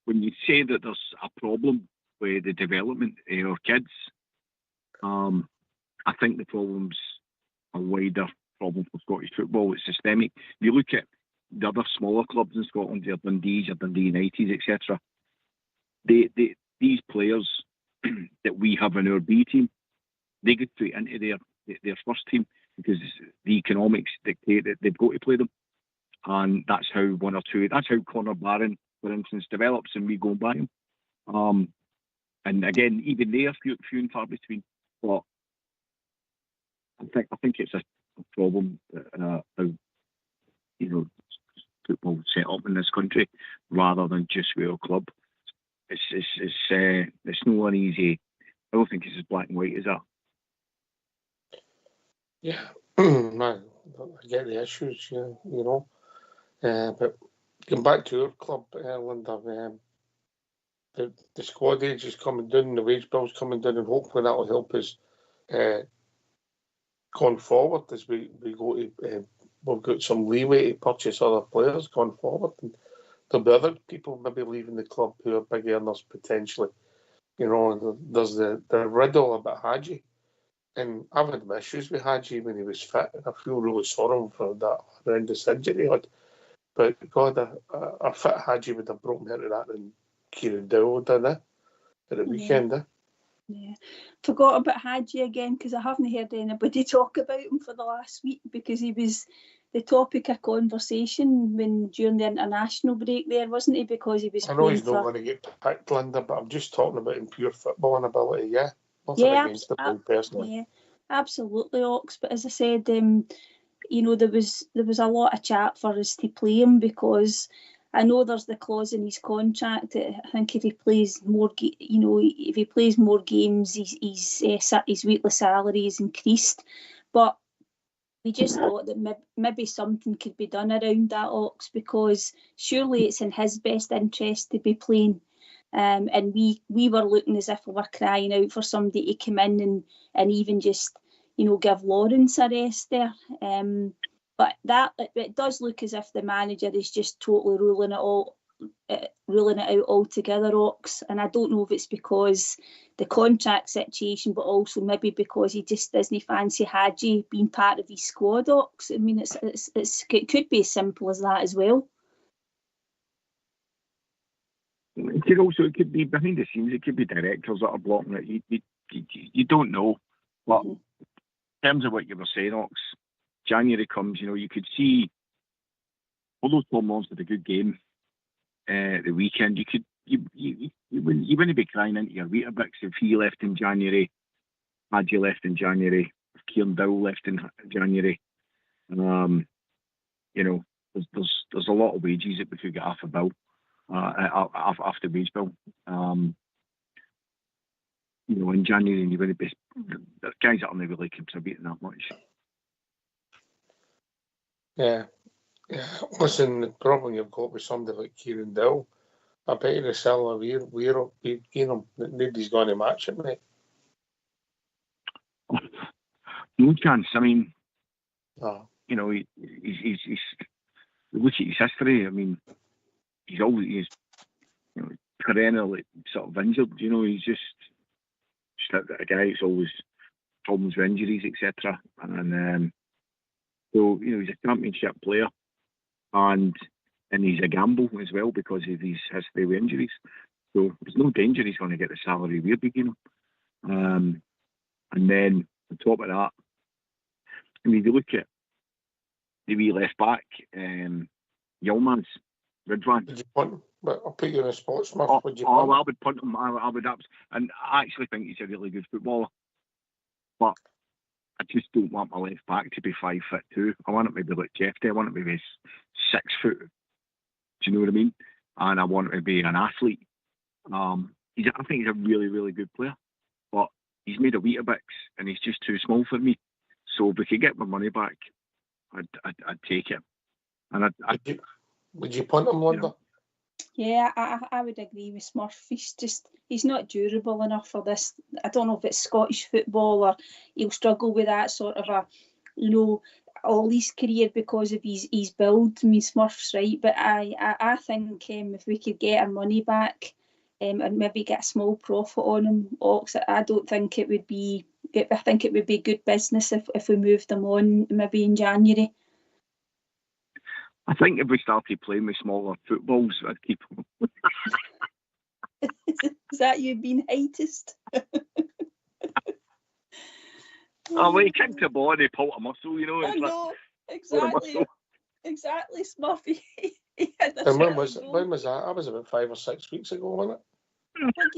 when you say that there's a problem with the development of our kids, I think the problem's a wider problem for Scottish football. It's systemic. If you look at the other smaller clubs in Scotland, your Dundees, your Dundee Uniteds, etc., these players that we have in our B team, they get straight into their first team because the economics dictate that they've got to play them. And that's how that's how Conor Barron, for instance, develops, and we go and buy him. And again, even they are few and far between. But I think it's a problem how football set up in this country, rather than just with our club. It's no an easy. I don't think it's as black and white as that. Yeah, man, I get the issues, but going back to our club, Linda, the squad age is coming down, the wage bill's coming down, and hopefully that will help us going forward as we go to. We've got some leeway to purchase other players going forward, and there'll be other people maybe leaving the club who are big earners potentially. There's the riddle about Hadji. And I've had my issues with Hadji when he was fit, and I feel really sorry for that horrendous injury he had. But God, a fit Hadji would have broken into that, and Kieran Dowell did at the weekend. Yeah, forgot about Hadji again because I haven't heard anybody talk about him for the last week, because he was the topic of conversation during the international break there, wasn't he? Because he was. I know he's not going to get picked, Linda, but I'm just talking about in pure footballing ability. Yeah. Nothing against the boy personally. Yeah, absolutely, Ox. But as I said, there was a lot of chat for us to play him, because I know there's the clause in his contract that I think if he plays more, if he plays more games, his weekly salary is increased. But we just thought that maybe something could be done around that, Ox, because surely it's in his best interest to be playing. And we were looking as if we were crying out for somebody to come in and even just, give Lawrence a rest there. But it does look as if the manager is just totally ruling it out altogether, Ox. And I don't know if it's because the contract situation, but also maybe because he just doesn't fancy Hadji being part of his squad, Ox. I mean, it could be as simple as that as well. It could be behind the scenes. It could be directors that are blocking it. You don't know. But in terms of what you were saying, Ox, January comes. You could see, although Tom Lawrence had a good game the weekend, you wouldn't be crying into your Weetabix if he left in January, Hadji left in January, if Kieran Dowell left in January. There's a lot of wages that we could get off a bill. After wage bill, in January, and you're going to be the guys that aren't really contributing that much. Yeah. Listen, the problem you've got with somebody like Kieran Dowell, I bet you the salary we're nobody's going to match it, mate. No chance. I mean, No. you know, he's look at his history. I mean, he's always perennially sort of injured. You know, he's just a guy that's always problems with injuries, etc. And so, you know, he's a championship player, and he's a gamble as well because of his history with injuries. So there's no danger he's going to get the salary we're beginning. And then on top of that, I mean, if you look at the wee left back, Yilmaz, Ridvan. Would you punt him? But I'll put you in a spot, Smith. Would you I punt would punt him. I would and I actually think he's a really good footballer. But I just don't want my left back to be 5'2". I want it to be like Jeffy. I want it to be 6 foot. Do you know what I mean? And I want it to be an athlete. I think he's a really, really good player. But he's made a Weetabix and he's just too small for me. So if we could get my money back, I'd take it. And would you punt him, Linda? You know. Yeah, I would agree with Smurf. He's not durable enough for this. I don't know if it's Scottish football or he'll struggle with that sort of all his career because of his build. I mean, Smurf's right, but I think if we could get our money back and maybe get a small profit on him, I don't think it would be. I think it would be good business if we moved them on maybe in January. I think if we started playing with smaller footballs, I'd keep them. Is that you being heightest? Well, he kicked the ball and he pulled a muscle, you know. I know, exactly. Exactly, Smuffy. And when was that? That was about 5 or 6 weeks ago, wasn't it? What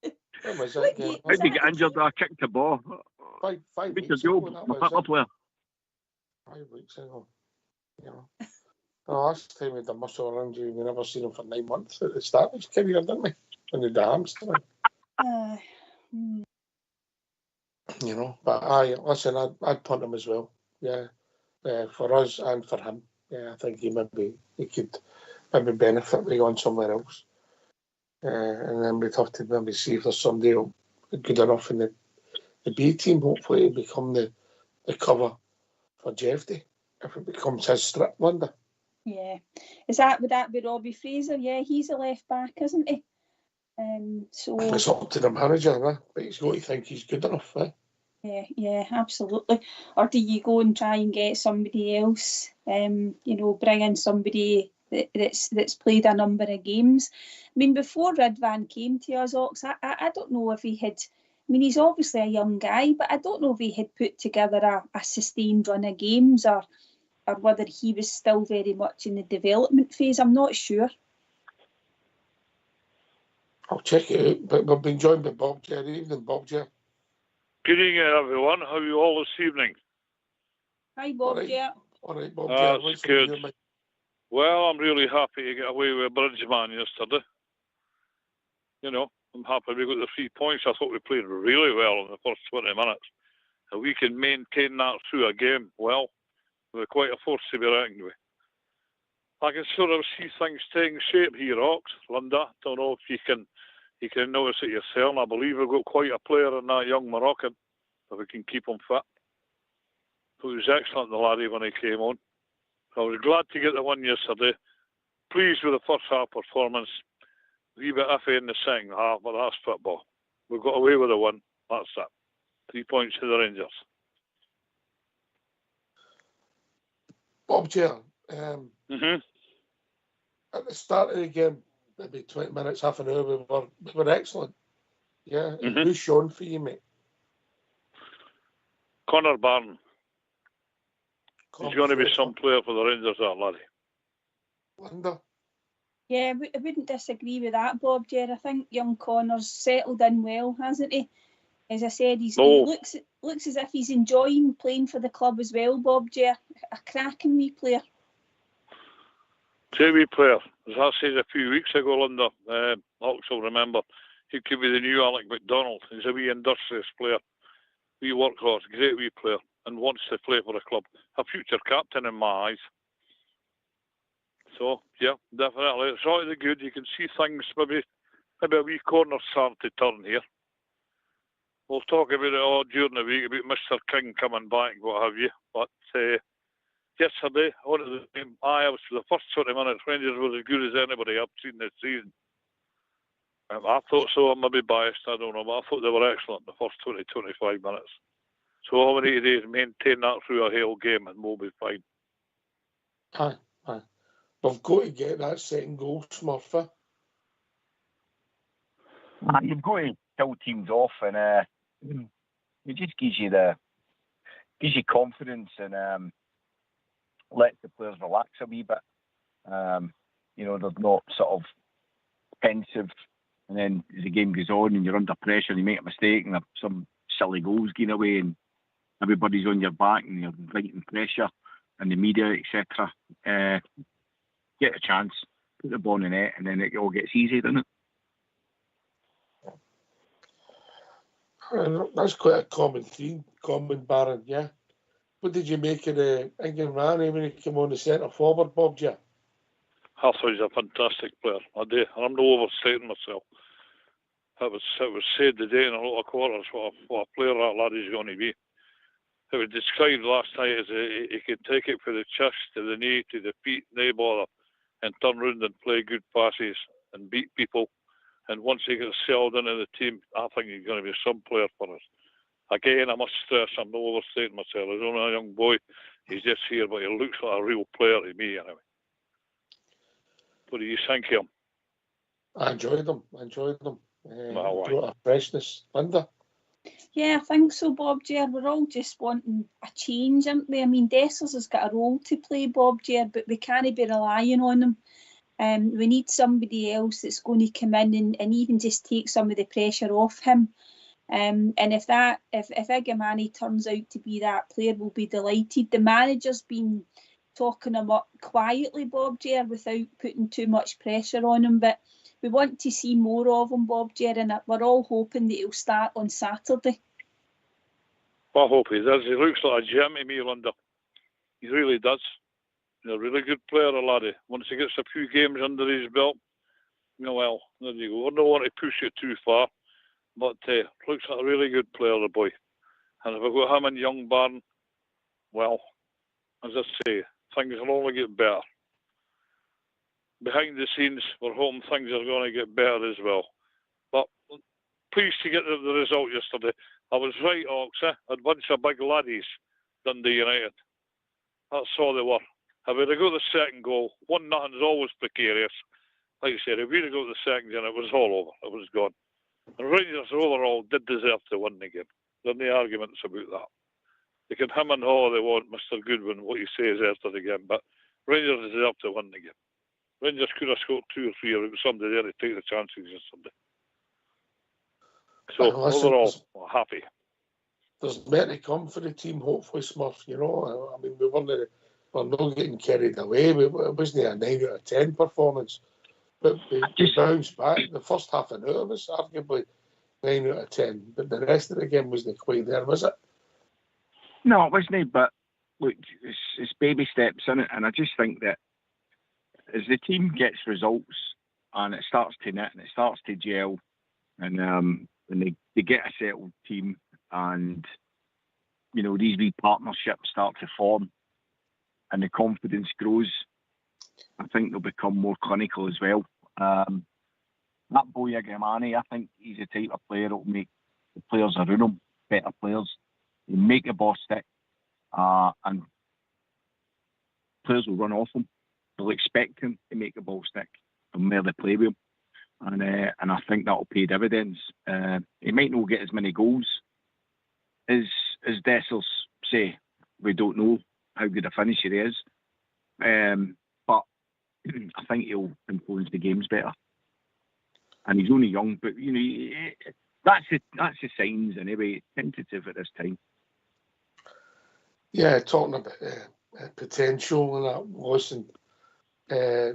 game? When was that game? How did he get injured? I kicked the ball. 5 Peter weeks ago. Job, That my was football it. player. 5 weeks ago. You know. The last time we had a muscle injury, we never seen him for 9 months at the start of his career, didn't we? When he had the hamstring. You know, but I'd punt him as well. Yeah, for us and for him. Yeah, I think he could maybe benefit by going somewhere else. And then we'd have to maybe see if there's somebody good enough in the B team, hopefully, to become the cover for Jeffy if it becomes his strip, Linda. Yeah. Would that be Robbie Fraser? Yeah, he's a left back, isn't he? So it's up to the manager, but he's got to think he's good enough. Yeah, absolutely. Or do you go and try and get somebody else? Bring in somebody that's played a number of games. I mean, before Ridvan came to us, Ox, I don't know if he had. I mean, he's obviously a young guy, but I don't know if he had put together a sustained run of games or whether he was still very much in the development phase. I'm not sure. I'll check it out. But we've been joined by Bob Jerry. Evening, Bob Jerry. Good evening, everyone. How are you all this evening? Hi, Bob. All right, Bob Jerry. That's good. Well, I'm really happy to get away with Bridgeman yesterday. You know, I'm happy we got the 3 points. I thought we played really well in the first 20 minutes. If we can maintain that through a game, well, we're quite a force to be reckoned with. I can sort of see things taking shape here, Ox, Linda. Don't know if you can notice it yourself. I believe we've got quite a player in that young Moroccan, if we can keep him fit. He was excellent, the laddie, when he came on. I was glad to get the win yesterday. Pleased with the first half performance. A wee bit iffy in the second half, but that's football. We've got away with the win. That's it. 3 points to the Rangers. Bob Jerry, at the start of the game, maybe 20 minutes, half an hour, we were excellent. Yeah, and who's shone for you, mate? Connor Barron. He's going to be some player for the Rangers, that laddie. Linda? Yeah, I wouldn't disagree with that, Bob Jerry. I think young Connor's settled in well, hasn't he? As I said, he looks as if he's enjoying playing for the club as well, Bob Jerry. A cracking wee player. Wee player. As I said a few weeks ago, Linda, Hawks will remember, he could be the new Alec McDonald. He's a wee industrious player, wee workhorse, great wee player, and wants to play for the club. A future captain in my eyes. So, yeah, definitely. It's really good. You can see things, maybe a wee corner starting to turn here. we'll talk about it all during the week, about Mr. King coming back and what have you. But yesterday, one of the game, I was for the first 20 minutes, Rangers was as good as anybody I've seen this season. I thought so. I may be biased, I don't know, but I thought they were excellent the first 20, 25 minutes. So all we need to do is maintain that through a whole game and we'll be fine. Aye. We've got to get that second goal, Smurf. You've got to kill teams off, and it just gives you confidence and lets the players relax a wee bit. They're not sort of pensive, and then as the game goes on and you're under pressure and you make a mistake and some silly goals going away and everybody's on your back and you're inviting pressure and the media, etc. Get a chance, put the ball in the net, and then it all gets easy, doesn't it? That's quite a common theme, Baron, yeah. What did you make of the England man when he came on the centre forward, Bob? Yeah. I thought he's a fantastic player. I do, and I'm not overstating myself. It was said today in a lot of quarters what a player that lad is going to be. It was described last night as he could take it for the chest, to the knee, to the feet, no bother, and turn round and play good passes and beat people. And once he gets settled into the team, I think he's going to be some player for us. Again, I must stress, I'm not overstating myself. He's only a young boy. He's just here, but he looks like a real player to me, anyway. What do you think of him? I enjoyed them. Why? Brought a freshness. Linda? Yeah, I think so, Bob Ger. We're all just wanting a change, aren't we? I mean, Dessers has got a role to play, Bob Ger, but we can't be relying on him. We need somebody else that's going to come in and even just take some of the pressure off him. And if Igamani turns out to be that player, we'll be delighted. The manager's been talking him up quietly, Bob Ger, without putting too much pressure on him. But we want to see more of him, Bob Ger, and we're all hoping that he'll start on Saturday. I hope he does. He looks like a gem to me, Linda. He really does. He's a really good player, a laddie. Once he gets a few games under his belt, well, there you go. I don't want to push it too far, but looks like a really good player, the boy. And if I've got him and young Barn, well, as I say, things will only get better. Behind the scenes, we're hoping things are going to get better as well. But pleased to get the result yesterday. I was right, Ox. A bunch of big laddies, Dundee United. That's all they were. If we'd have got the second goal, 1-0 is always precarious. Like I said, if we'd have got the second, then it was all over. It was gone. And Rangers overall did deserve to win the game. There are no arguments about that. They can him and haw they want, Mr. Goodwin, what he says after the game, but Rangers deserve to win the game. Rangers could have scored 2 or 3 if it was somebody there to take the chances yesterday. So overall, we're happy. There's more to come for the team, hopefully, Smurf. I mean, we're not getting carried away. It wasn't a 9 out of 10 performance, but we bounced back. The first half an hour was arguably 9 out of 10, but the rest of the game wasn't quite there, was it? No, it wasn't. But look, it's baby steps in it, and I just think that as the team gets results and it starts to knit and it starts to gel, and when they get a settled team, and these wee partnerships start to form, and the confidence grows, I think they'll become more clinical as well. That boy Igamani, I think he's the type of player that will make the players around him better players. He'll make the ball stick, and players will run off him. They'll expect him to make the ball stick from where they play with him. And I think that'll pay dividends. He might not get as many goals as Dessers say. We don't know how good a finisher he is. But I think he'll influence the games better. And he's only young, but that's the signs anyway. Tentative at this time. Yeah, talking about potential and that, listen,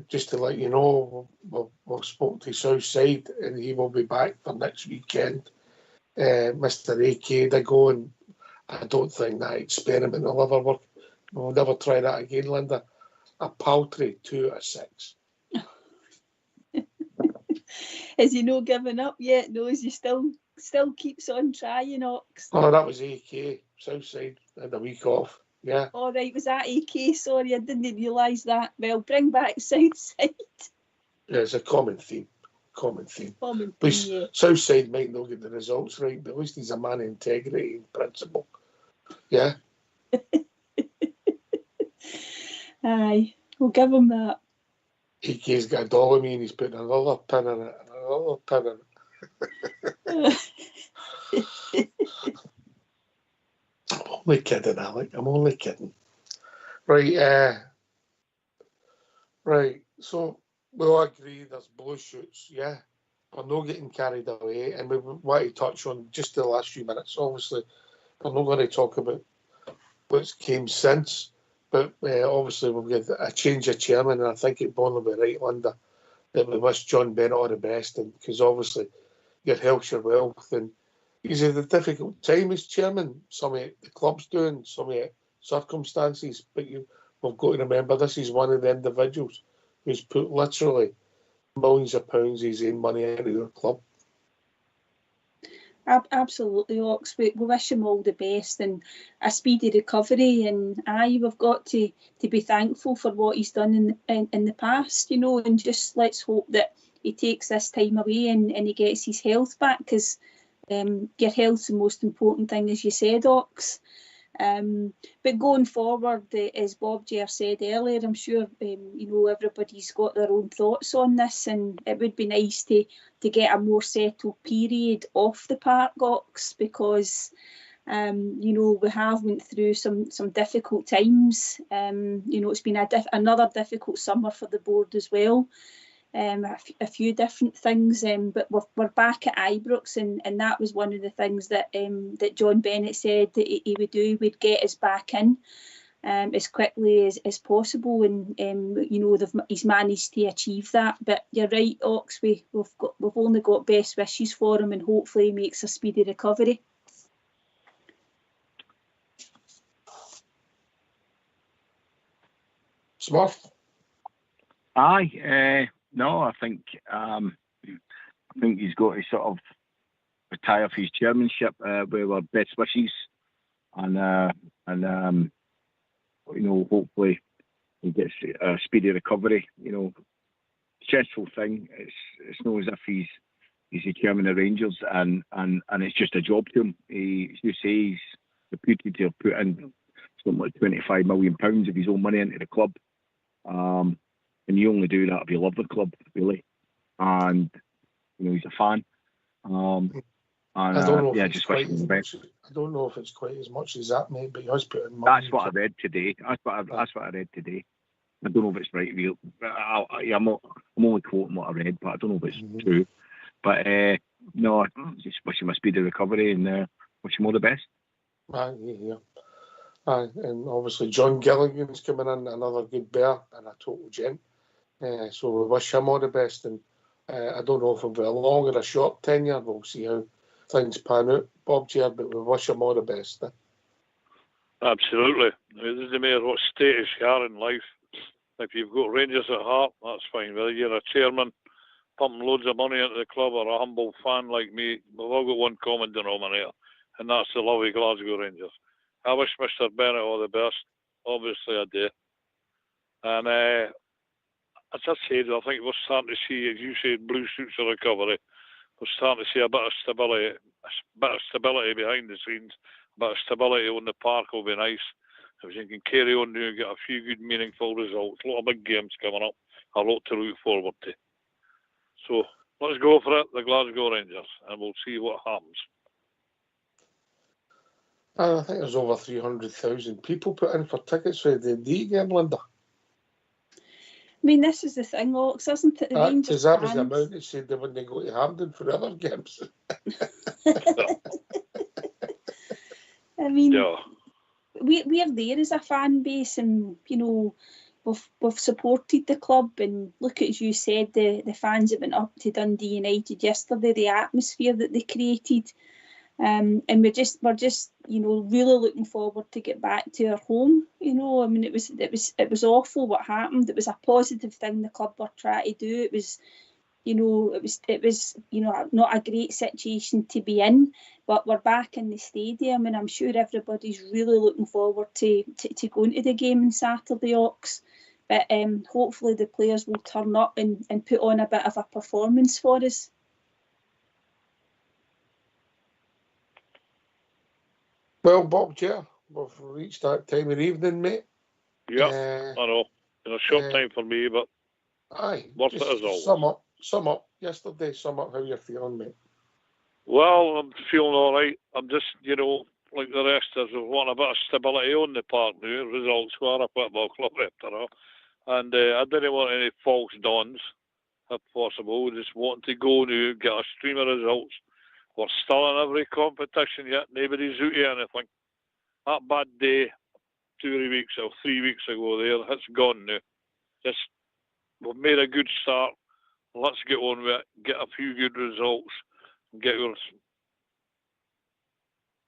just to let you know, we've spoke to Southside and he will be back for next weekend. Mr. AK, they go, and I don't think that experiment will ever work. We'll never try that again, Linda. A paltry 2 out of 6. Is he not giving up yet? No, is he still still keeps on trying, Ox. Oh, that was AK, Southside, had a week off. Yeah. All right, was that AK? Sorry, I didn't realise that. Well, bring back Southside. Yeah, it's a common theme. Common theme. Common At least theme, yeah. Southside might not get the results right, but at least he's a man of integrity and principle. Yeah. Aye, we'll give him that. AK's got a dollar me and he's putting another pin in it and another pin in it. I'm only kidding, Alec. I'm only kidding. Right, right. So we all agree there's blue shoots, yeah. We're not getting carried away, and we want to touch on just the last few minutes. Obviously, we're not going to talk about what's came since, but obviously we've got a change of chairman, and I think it born be right, Linda, that we wish John Bennett all the best, and because obviously your health's your wealth, and he's had a difficult time as chairman. Some of the club's doing, some of the circumstances, but we've got to remember this is one of the individuals who's put literally millions of pounds of his own money into your club. Absolutely, Ox. We wish him all the best and a speedy recovery. And we've got to be thankful for what he's done in the past, and just let's hope that he takes this time away and he gets his health back, because your health's the most important thing, as you said, Ox. But going forward, as Bob Jer said earlier, I'm sure everybody's got their own thoughts on this, and it would be nice to get a more settled period off the park, Ox, because we have went through some difficult times. It's been another difficult summer for the board as well. A few different things, but we're back at Ibrox, and that was one of the things that John Bennett said that he would do. We'd get us back in as quickly as possible, and he's managed to achieve that. But you're right, Ox. We've only got best wishes for him, and hopefully he makes a speedy recovery. Smurf? Aye. No, I think he's got to sort of retire for his chairmanship with our best wishes, and hopefully he gets a speedy recovery. Stressful thing. It's not as if he's the chairman of Rangers and it's just a job to him. He's reputed to have put in something like £25 million of his own money into the club. And you only do that if you love the club, really. And, he's a fan. I don't know if it's quite as much. I don't know if it's quite as much as that, mate, but he has put in money. That's what I read today. That's what I read today. I don't know if it's right. I'm only quoting what I read, but I don't know if it's true. But, no, I just wish him a speedy recovery and wish him all the best. Yeah. And obviously John Gilligan's coming in, another good bear and a total gent. So we wish him all the best, and I don't know if it'll be a long or a short tenure. We'll see how things pan out, Bob Ger, but we wish him all the best. Absolutely. It doesn't matter what status you are in life. If you've got Rangers at heart, that's fine. Whether you're a chairman pumping loads of money into the club or a humble fan like me, we've all got one common denominator, and that's the love of Glasgow Rangers. I wish Mr. Bennett all the best. Obviously I do. And as I said, I think we're starting to see, as you said, blue shoots of recovery. We're starting to see a bit of stability behind the scenes, a bit of stability on the park will be nice. If you can carry on doing and get a few good, meaningful results, a lot of big games coming up, a lot to look forward to. So let's go for it, the Glasgow Rangers, and we'll see what happens. I think there's over 300,000 people put in for tickets for the D game, Linda. I mean, this is the thing, Ox, isn't it? Because that was the amount that said they wouldn't go to Hampden for other games. I mean, yeah. We're there as a fan base, and we've supported the club. And look, as you said, the fans that went up to Dundee United yesterday, the atmosphere that they created. And we're just really looking forward to get back to our home. I mean, it was awful what happened. It was a positive thing the club were trying to do. It was it was not a great situation to be in, but we're back in the stadium, and I'm sure everybody's really looking forward to going to the game on Saturday, Ox. But hopefully the players will turn up and put on a bit of a performance for us. Well, Bob, Jer, we've reached that time of evening, mate. Yeah, I know. In a short time for me, but aye, worth it as always. Sum up yesterday, sum up how you're feeling, mate. Well, I'm feeling all right. I'm just, like the rest of us, we want a bit of stability on the park now. Results for a football club after all. And I didn't want any false dawns, if possible. Just wanting to go now, get a stream of results. We're still in every competition yet. Nobody's out of anything. That bad day 3 weeks ago there, it's gone now. Just, we've made a good start. Let's get on with it, get a few good results, and get yours.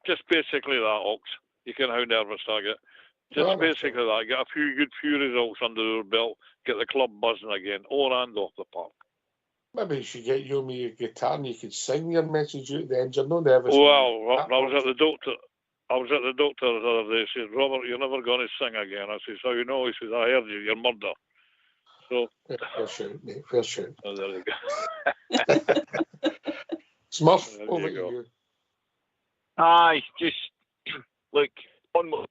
Just basically that, Ox. You can how nervous I get. Just basically that, get a few results under our belt, get the club buzzing again, on and off the park. Maybe you should get you and me a guitar and you could sing your message out at the end. You're no nervous. Well, I was at the doctor the other day. He says, Robert, you're never going to sing again. I says, how you know? He says, I heard you, you're murder. So, fair shout, mate. Fair shout. Oh, there you go. Smurf, There over you to go. you. Aye, just like one more.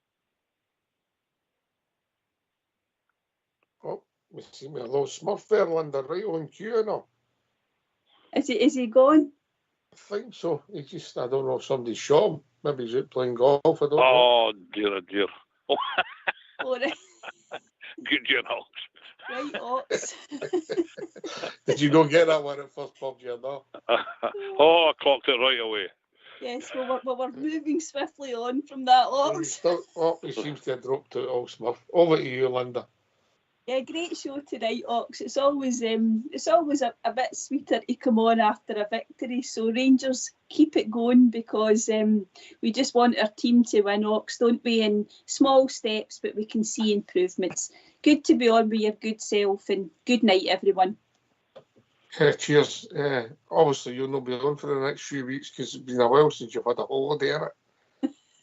Oh, we seem to have lost Smurf there, Linda, right on cue now. Is he gone? I think so. I don't know if somebody shot him. Maybe he's out playing golf. I don't know. Oh, dear. Oh, Oh, right. good, Ox. Right, Ox. Did you not get that one at first, Bob? You know? I clocked it right away. Yes, well, we're moving swiftly on from that, Ox. He seems to have dropped out all Smurf. Over to you, Linda. Yeah, great show tonight, Ox. It's always a bit sweeter to come on after a victory. So Rangers, keep it going, because we just want our team to win, Ox, don't we? In small steps, but we can see improvements. Good to be on with your good self, and good night, everyone. Cheers. Obviously, you'll not be on for the next few weeks because it's been a while since you've had a holiday in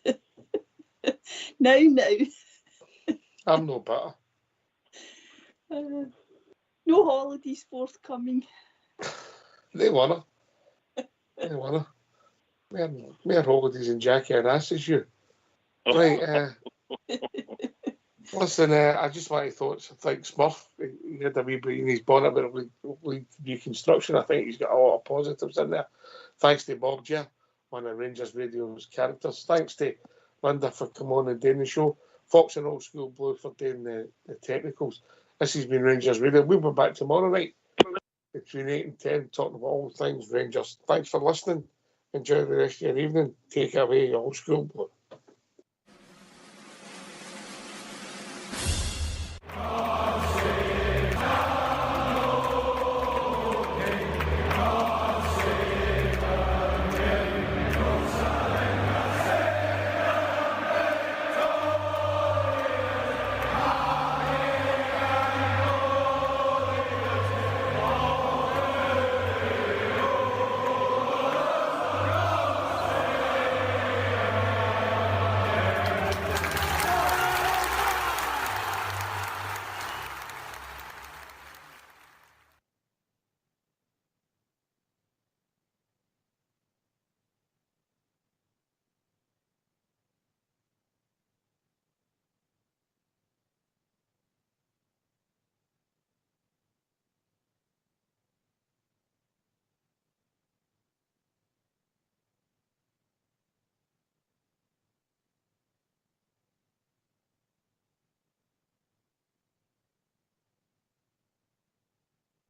it. No. I'm no better. No holidays forthcoming. They wanna. More holidays than Jackie and Ass as you. Right. Listen, I just want to thank Smurf. He had a wee bit in his bonnet about reconstruction. I think he's got a lot of positives in there. Thanks to Bob J, one of Rangers Radio's characters. Thanks to Linda for coming on and doing the show. Fox and Old School Blue for doing the technicals. This has been Rangers Radio. We'll be back tomorrow night between 8 and 10 talking about all things Rangers. Thanks for listening. Enjoy the rest of your evening. Take away, Old School Blue.